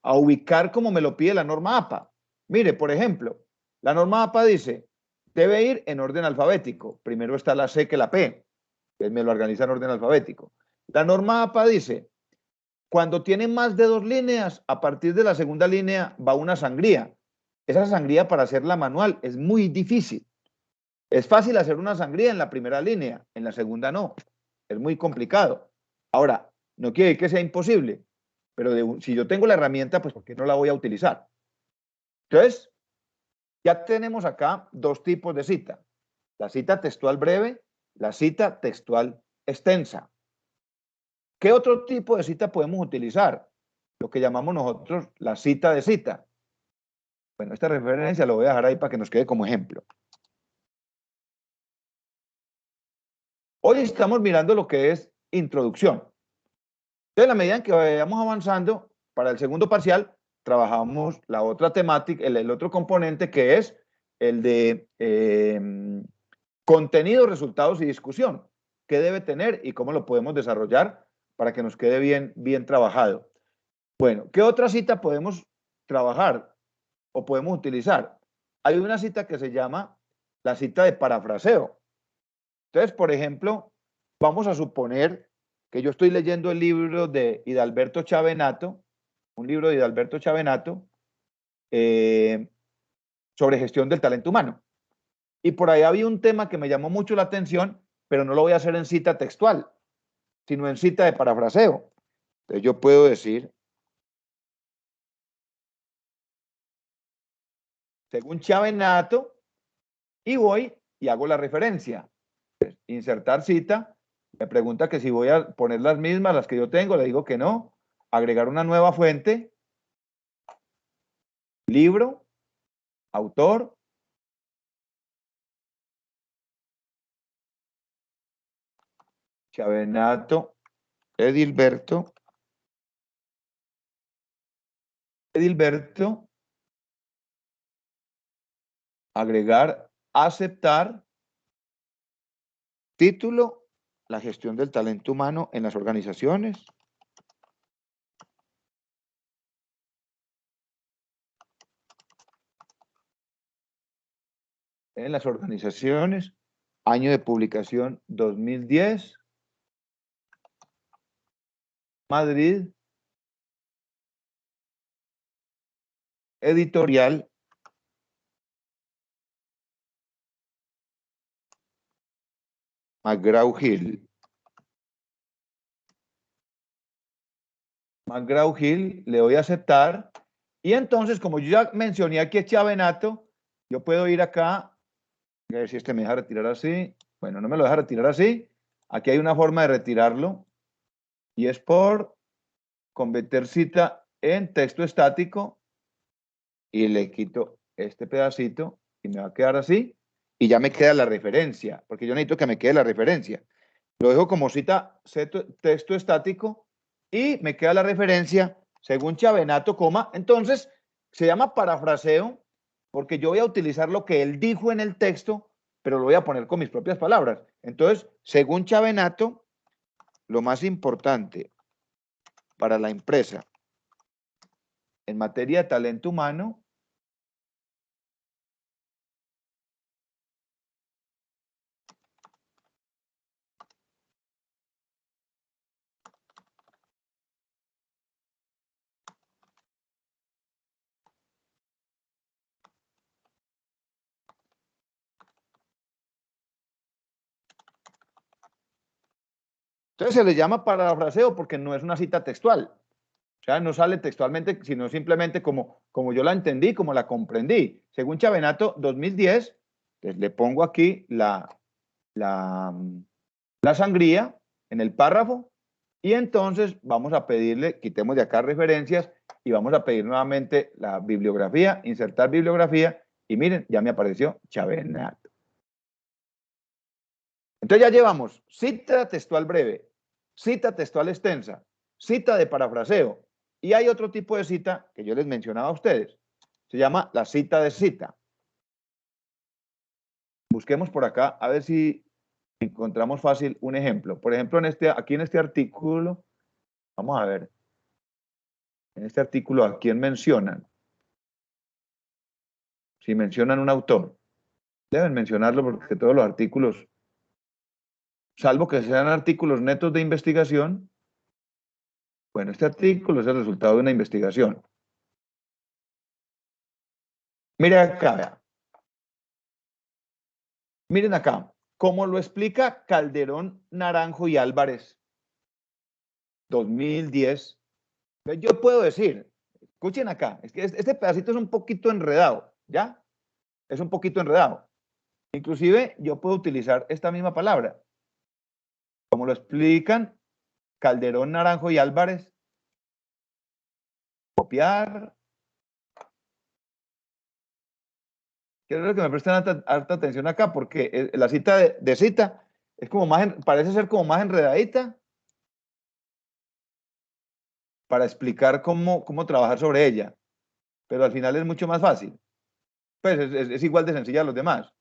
ubicar como me lo pide la norma APA. Mire, por ejemplo, la norma APA dice, debe ir en orden alfabético. Primero está la C que la P. Entonces me lo organiza en orden alfabético. La norma APA dice, cuando tiene más de 2 líneas, a partir de la segunda línea va una sangría. Esa sangría para hacerla manual es muy difícil. Es fácil hacer una sangría en la primera línea, en la segunda no. Es muy complicado. Ahora, no quiere decir que sea imposible, pero si yo tengo la herramienta, pues ¿por qué no la voy a utilizar? Entonces, ya tenemos acá 2 tipos de cita. La cita textual breve, la cita textual extensa. ¿Qué otro tipo de cita podemos utilizar? Lo que llamamos nosotros la cita de cita. Bueno, esta referencia lo voy a dejar ahí para que nos quede como ejemplo. Hoy estamos mirando lo que es introducción. Entonces, en la medida en que vayamos avanzando, para el segundo parcial, trabajamos la otra temática, el otro componente que es el de contenido, resultados y discusión. ¿Qué debe tener y cómo lo podemos desarrollar para que nos quede bien trabajado? Bueno, ¿qué otra cita podemos trabajar o podemos utilizar? Hay una cita que se llama la cita de parafraseo. Entonces, por ejemplo, vamos a suponer que yo estoy leyendo el libro de Hidalberto Chavenato, un libro de Hidalberto Chavenato sobre gestión del talento humano. Y por ahí había un tema que me llamó mucho la atención, pero no lo voy a hacer en cita textual, sino en cita de parafraseo. Entonces yo puedo decir, según Chavenato, y voy y hago la referencia. Insertar cita, me pregunta que si voy a poner las mismas, las que yo tengo, le digo que no, agregar una nueva fuente, libro, autor, Chavenato, Edilberto, agregar, aceptar, título, la gestión del talento humano en las organizaciones. En las organizaciones, año de publicación 2010, Madrid, editorial McGraw-Hill. McGraw-Hill, le doy a aceptar. Y entonces, como yo ya mencioné aquí a Chavenato, yo puedo ir acá, a ver si este me deja retirar así. Bueno, no me lo deja retirar así. Aquí hay una forma de retirarlo y es por convertir cita en texto estático y le quito este pedacito y me va a quedar así y ya me queda la referencia, porque yo necesito que me quede la referencia. Lo dejo como cita texto estático y me queda la referencia según Chavenato, coma. Entonces, se llama parafraseo porque yo voy a utilizar lo que él dijo en el texto, pero lo voy a poner con mis propias palabras. Entonces, según Chavenato, lo más importante para la empresa en materia de talento humano entonces se le llama parafraseo porque no es una cita textual. O sea, no sale textualmente, sino simplemente como yo la entendí, como la comprendí. Según Chavenato 2010, pues le pongo aquí la sangría en el párrafo y entonces vamos a pedirle, quitemos de acá referencias y vamos a pedir nuevamente la bibliografía, insertar bibliografía y miren, ya me apareció Chavenato. Entonces ya llevamos cita textual breve, cita textual extensa, cita de parafraseo y hay otro tipo de cita que yo les mencionaba a ustedes. Se llama la cita de cita. Busquemos por acá a ver si encontramos fácil un ejemplo. Por ejemplo, aquí en este artículo, vamos a ver, en este artículo, ¿a quién mencionan? Si mencionan un autor, deben mencionarlo porque todos los artículos, salvo que sean artículos netos de investigación, bueno, este artículo es el resultado de una investigación. Mire acá, vea. Miren acá, como lo explica Calderón, Naranjo y Álvarez, 2010, yo puedo decir, escuchen acá, es que este pedacito es un poquito enredado, ¿ya? Es un poquito enredado. Inclusive yo puedo utilizar esta misma palabra. Como lo explican Calderón, Naranjo y Álvarez, copiar. Quiero que me presten harta atención acá porque la cita de cita es como más, parece ser como más enredadita. para explicar cómo trabajar sobre ella, pero al final es mucho más fácil. Pues es igual de sencilla a los demás.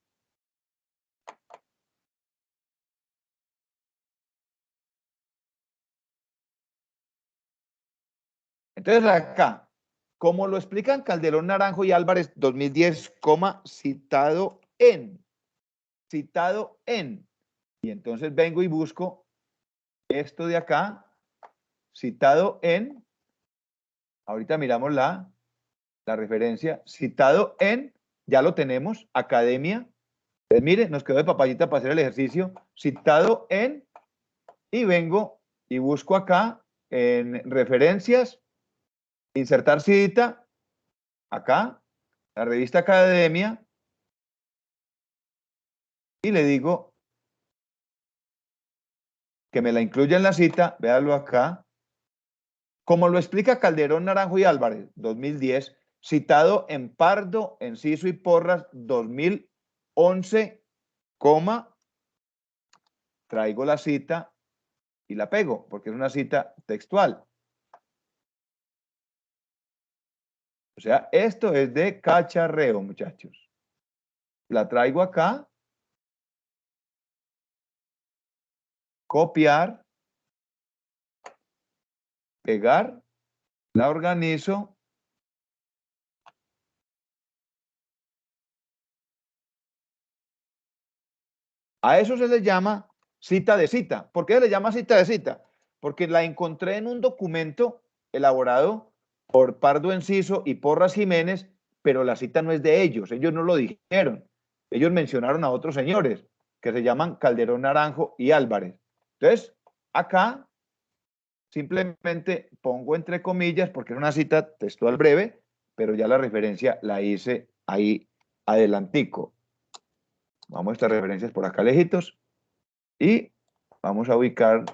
Entonces acá, como lo explican Calderón, Naranjo y Álvarez 2010, citado en. Y entonces vengo y busco esto de acá, citado en, ahorita miramos la referencia, citado en, ya lo tenemos, academia. Entonces, mire, nos quedó de papayita para hacer el ejercicio, citado en, y vengo y busco acá en referencias, insertar cita, acá, la revista Academia, y le digo que me la incluya en la cita, véalo acá, como lo explica Calderón, Naranjo y Álvarez, 2010, citado en Pardo, Enciso y Porras, 2011, traigo la cita y la pego, porque es una cita textual. O sea, esto es de cacharreo, muchachos. La traigo acá, copiar, pegar, la organizo. A eso se le llama cita de cita. ¿Por qué se le llama cita de cita? Porque la encontré en un documento elaborado por Pardo Enciso y Porras Jiménez, pero la cita no es de ellos no lo dijeron. Ellos mencionaron a otros señores que se llaman Calderón, Naranjo y Álvarez. Entonces, acá simplemente pongo entre comillas porque es una cita textual breve, pero ya la referencia la hice ahí adelantico. Vamos a estas referencias por acá lejitos y vamos a ubicar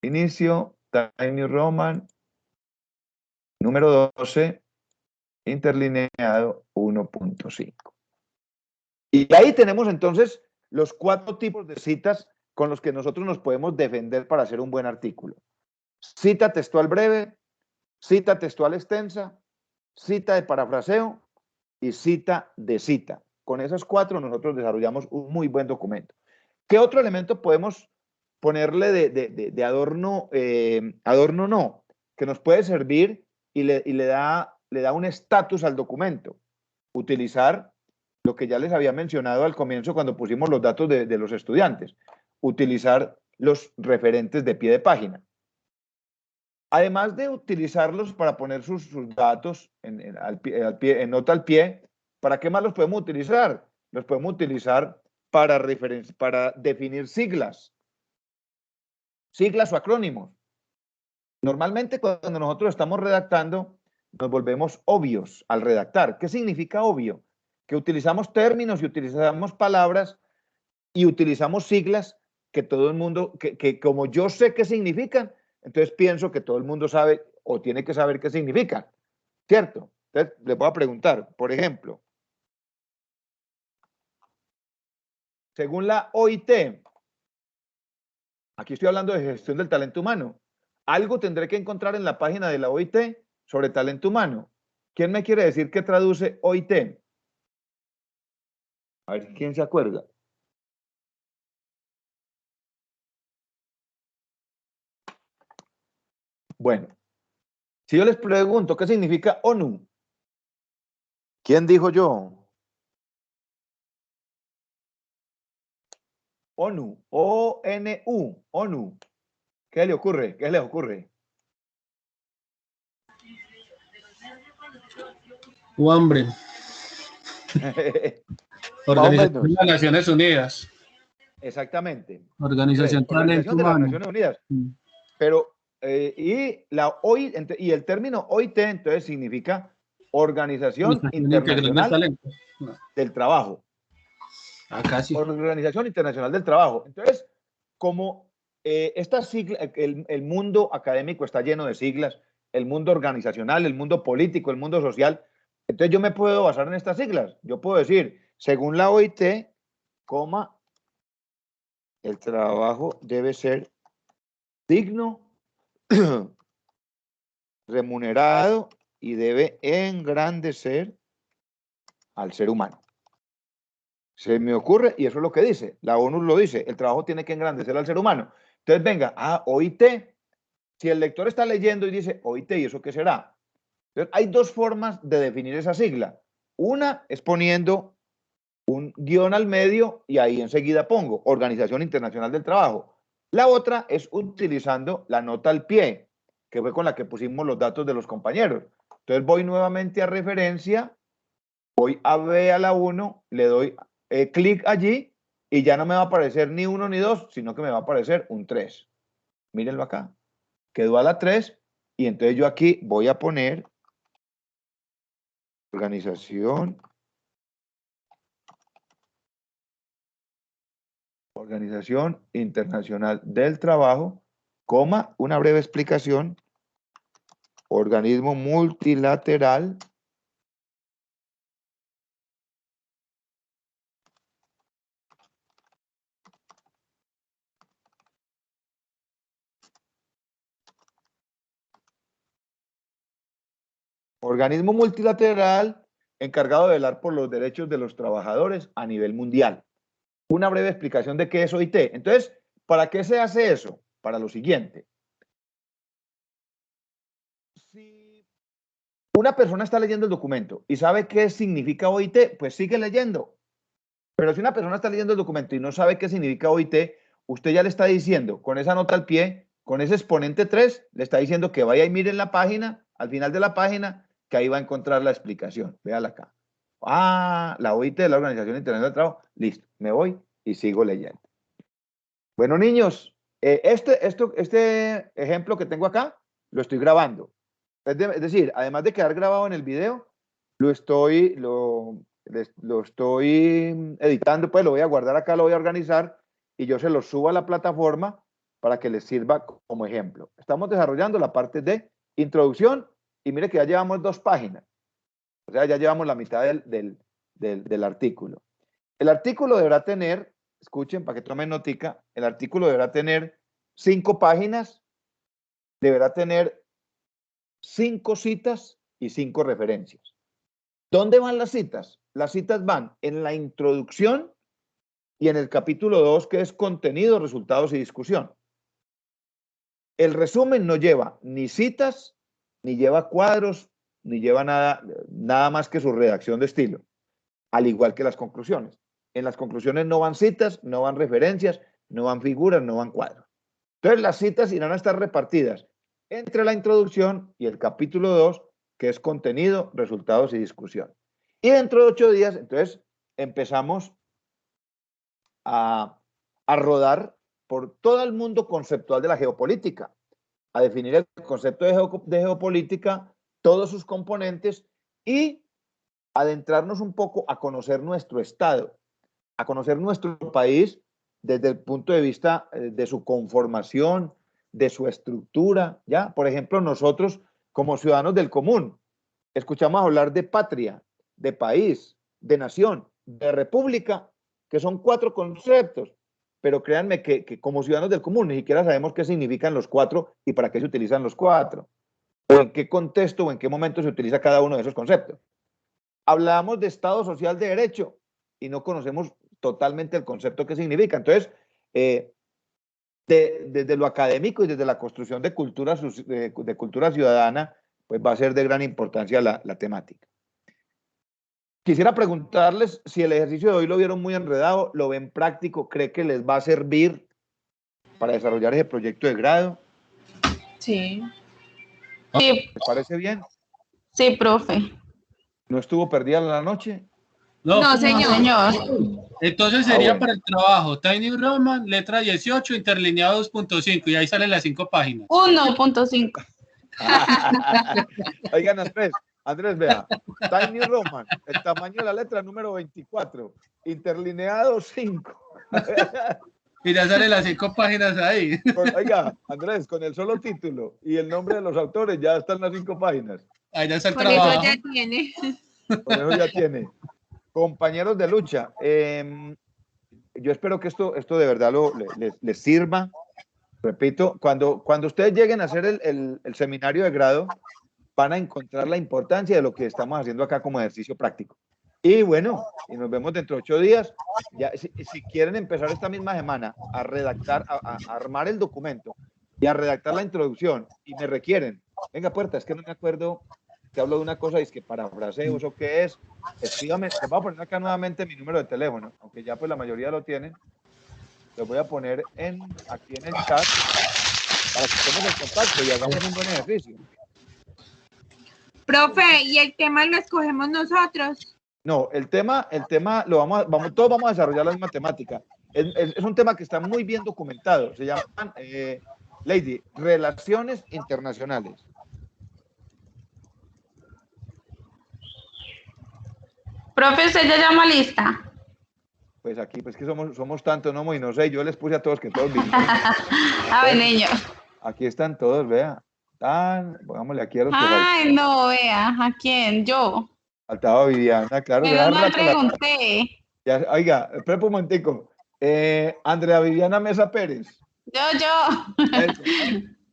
inicio, Time New Roman, número 12, interlineado 1.5. Y ahí tenemos entonces los 4 tipos de citas con los que nosotros nos podemos defender para hacer un buen artículo. Cita textual breve, cita textual extensa, cita de parafraseo y cita de cita. Con esas 4 nosotros desarrollamos un muy buen documento. ¿Qué otro elemento podemos ponerle de adorno? Adorno no, que nos puede servir y le da un estatus al documento. Utilizar lo que ya les había mencionado al comienzo cuando pusimos los datos de los estudiantes. Utilizar los referentes de pie de página. Además de utilizarlos para poner sus datos en nota al pie, ¿para qué más los podemos utilizar? Los podemos utilizar para definir siglas o acrónimos. Normalmente cuando nosotros estamos redactando, nos volvemos obvios al redactar. ¿Qué significa obvio? Que utilizamos términos y utilizamos palabras y utilizamos siglas que todo el mundo, que como yo sé qué significan, entonces pienso que todo el mundo sabe o tiene que saber qué significan, ¿cierto? Entonces les voy a preguntar, por ejemplo, según la OIT, aquí estoy hablando de gestión del talento humano, algo tendré que encontrar en la página de la OIT sobre talento humano. ¿Quién me quiere decir qué traduce OIT? A ver quién se acuerda. Bueno, si yo les pregunto qué significa ONU, ¿quién dijo yo? ONU, O-N-U, ONU. ¿Qué le ocurre? ¿Qué les ocurre? Hambre. Organización de las Naciones Unidas. Exactamente. Organización de las Naciones Unidas. Mm. Pero, y el término OIT, entonces, significa Organización Internacional del Trabajo. Casi. Organización Internacional del Trabajo. Entonces, como esta sigla, el mundo académico está lleno de siglas, el mundo organizacional, el mundo político, el mundo social, entonces yo me puedo basar en estas siglas. Yo puedo decir, según la OIT, el trabajo debe ser digno, remunerado y debe engrandecer al ser humano. Se me ocurre, y eso es lo que dice, la ONU lo dice, el trabajo tiene que engrandecer al ser humano. Entonces, venga, OIT, si el lector está leyendo y dice OIT, ¿y eso qué será? Entonces, hay dos formas de definir esa sigla. Una es poniendo un guión al medio y ahí enseguida pongo Organización Internacional del Trabajo. La otra es utilizando la nota al pie, que fue con la que pusimos los datos de los compañeros. Entonces voy nuevamente a referencia, voy a B a la 1, le doy clic allí y ya no me va a aparecer ni 1 ni 2, sino que me va a aparecer un 3. Mírenlo acá. Quedó a la 3 y entonces yo aquí voy a poner Organización Internacional del Trabajo, coma, una breve explicación, organismo multilateral encargado de velar por los derechos de los trabajadores a nivel mundial. Una breve explicación de qué es OIT. Entonces, ¿para qué se hace eso? Para lo siguiente. Si una persona está leyendo el documento y sabe qué significa OIT, pues sigue leyendo. Pero si una persona está leyendo el documento y no sabe qué significa OIT, usted ya le está diciendo, con esa nota al pie, con ese exponente 3, le está diciendo que vaya y mire en la página, al final de la página, que ahí va a encontrar la explicación. Véala acá. La OIT de la Organización Internacional del Trabajo. Listo, me voy y sigo leyendo. Bueno, niños, este ejemplo que tengo acá, lo estoy grabando. Es decir, además de quedar grabado en el video, lo estoy editando, pues lo voy a guardar acá, lo voy a organizar y yo se lo subo a la plataforma para que les sirva como ejemplo. Estamos desarrollando la parte de introducción y mire que ya llevamos 2 páginas. O sea, ya llevamos la mitad del artículo. El artículo deberá tener, escuchen para que tomen notica, el artículo deberá tener 5 páginas, deberá tener 5 citas y 5 referencias. ¿Dónde van las citas? Las citas van en la introducción y en el capítulo 2, que es contenido, resultados y discusión. El resumen no lleva ni citas, ni lleva cuadros, ni lleva nada más que su redacción de estilo, al igual que las conclusiones. En las conclusiones no van citas, no van referencias, no van figuras, no van cuadros. Entonces las citas irán a estar repartidas entre la introducción y el capítulo 2, que es contenido, resultados y discusión. Y dentro de 8 días, entonces, empezamos a rodar por todo el mundo conceptual de la geopolítica, a definir el concepto de geopolítica, todos sus componentes y adentrarnos un poco a conocer nuestro estado, a conocer nuestro país desde el punto de vista de su conformación, de su estructura, ¿ya? Por ejemplo, nosotros como ciudadanos del común, escuchamos hablar de patria, de país, de nación, de república, que son 4 conceptos, pero créanme que como ciudadanos del común ni siquiera sabemos qué significan los 4 y para qué se utilizan los 4, o en qué contexto o en qué momento se utiliza cada uno de esos conceptos. Hablamos de Estado Social de Derecho y no conocemos totalmente el concepto que significa. Entonces, desde lo académico y desde la construcción de cultura ciudadana, pues va a ser de gran importancia la temática. Quisiera preguntarles si el ejercicio de hoy lo vieron muy enredado, lo ven práctico, ¿cree que les va a servir para desarrollar ese proyecto de grado? Sí. ¿Les parece bien? Sí, profe. ¿No estuvo perdida la noche? No, señor. Entonces sería bueno. para el trabajo, Tiny Roman, letra 18, interlineado 2.5 y ahí salen las 5 páginas. 1.5. Oigan, Andrés, vea, Tiny Roman, el tamaño de la letra número 24, interlineado 5. Y ya salen las 5 páginas ahí. Oiga, Andrés, con el solo título y el nombre de los autores ya están las 5 páginas. Ahí ya está el Con trabajo. eso ya tiene. Con eso ya tiene. Compañeros de lucha, yo espero que esto de verdad les sirva. Repito, cuando ustedes lleguen a hacer el seminario de grado, van a encontrar la importancia de lo que estamos haciendo acá como ejercicio práctico. Y bueno, y nos vemos dentro de 8 días. Ya, si quieren empezar esta misma semana a redactar, a armar el documento y a redactar la introducción, y me requieren, venga, Puerta, es que no me acuerdo que hablo de una cosa, es que parafraseos o qué es, escríbame, les voy a poner acá nuevamente mi número de teléfono, aunque ya pues la mayoría lo tienen, los voy a poner aquí en el chat para que estemos en contacto y hagamos un buen ejercicio. Profe, ¿y el tema lo escogemos nosotros? No, el tema todos vamos a desarrollar la misma temática. Es un tema que está muy bien documentado. Se llaman, Lady, relaciones internacionales. Profe, usted ya llama lista. Pues aquí, pues que somos tantos, ¿no? Y no sé, yo les puse a todos que todos vinieron. A ver, niño. Aquí están todos, vea. Pongámosle aquí a los que Ay, no, vea. ¿A quién? Yo. faltaba Viviana, claro. Pero no pregunté. Ya, oiga, espera un momentico. Andrea Viviana Mesa Pérez. Yo. Eso.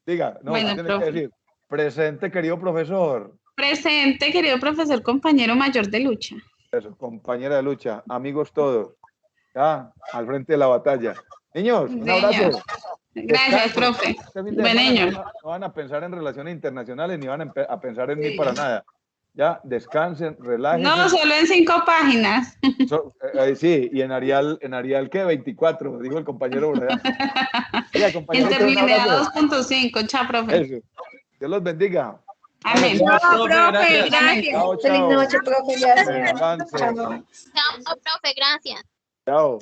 Diga, no, Bueno, tiene que decir. Presente, querido profesor. Presente, querido profesor, compañero mayor de lucha. Eso, compañera de lucha, amigos todos. Ya, al frente de la batalla. Niños, un abrazo. Gracias, profe. Este fin de Buen semana niño. no van a pensar en relaciones internacionales ni van a pensar en mí para nada. Ya, descansen, relájense. No, solo en 5 páginas. Sí, y en Arial, ¿qué? 24, dijo el compañero por allá. Oiga, compañerito, un Interlineado abrazo. 2.5. Chao, profe. Eso. Dios los bendiga. Amén. No, profe, gracias. Chao, Feliz chao. noche, profe. Gracias. Descanse. Chao. Chao, profe, gracias. Chao.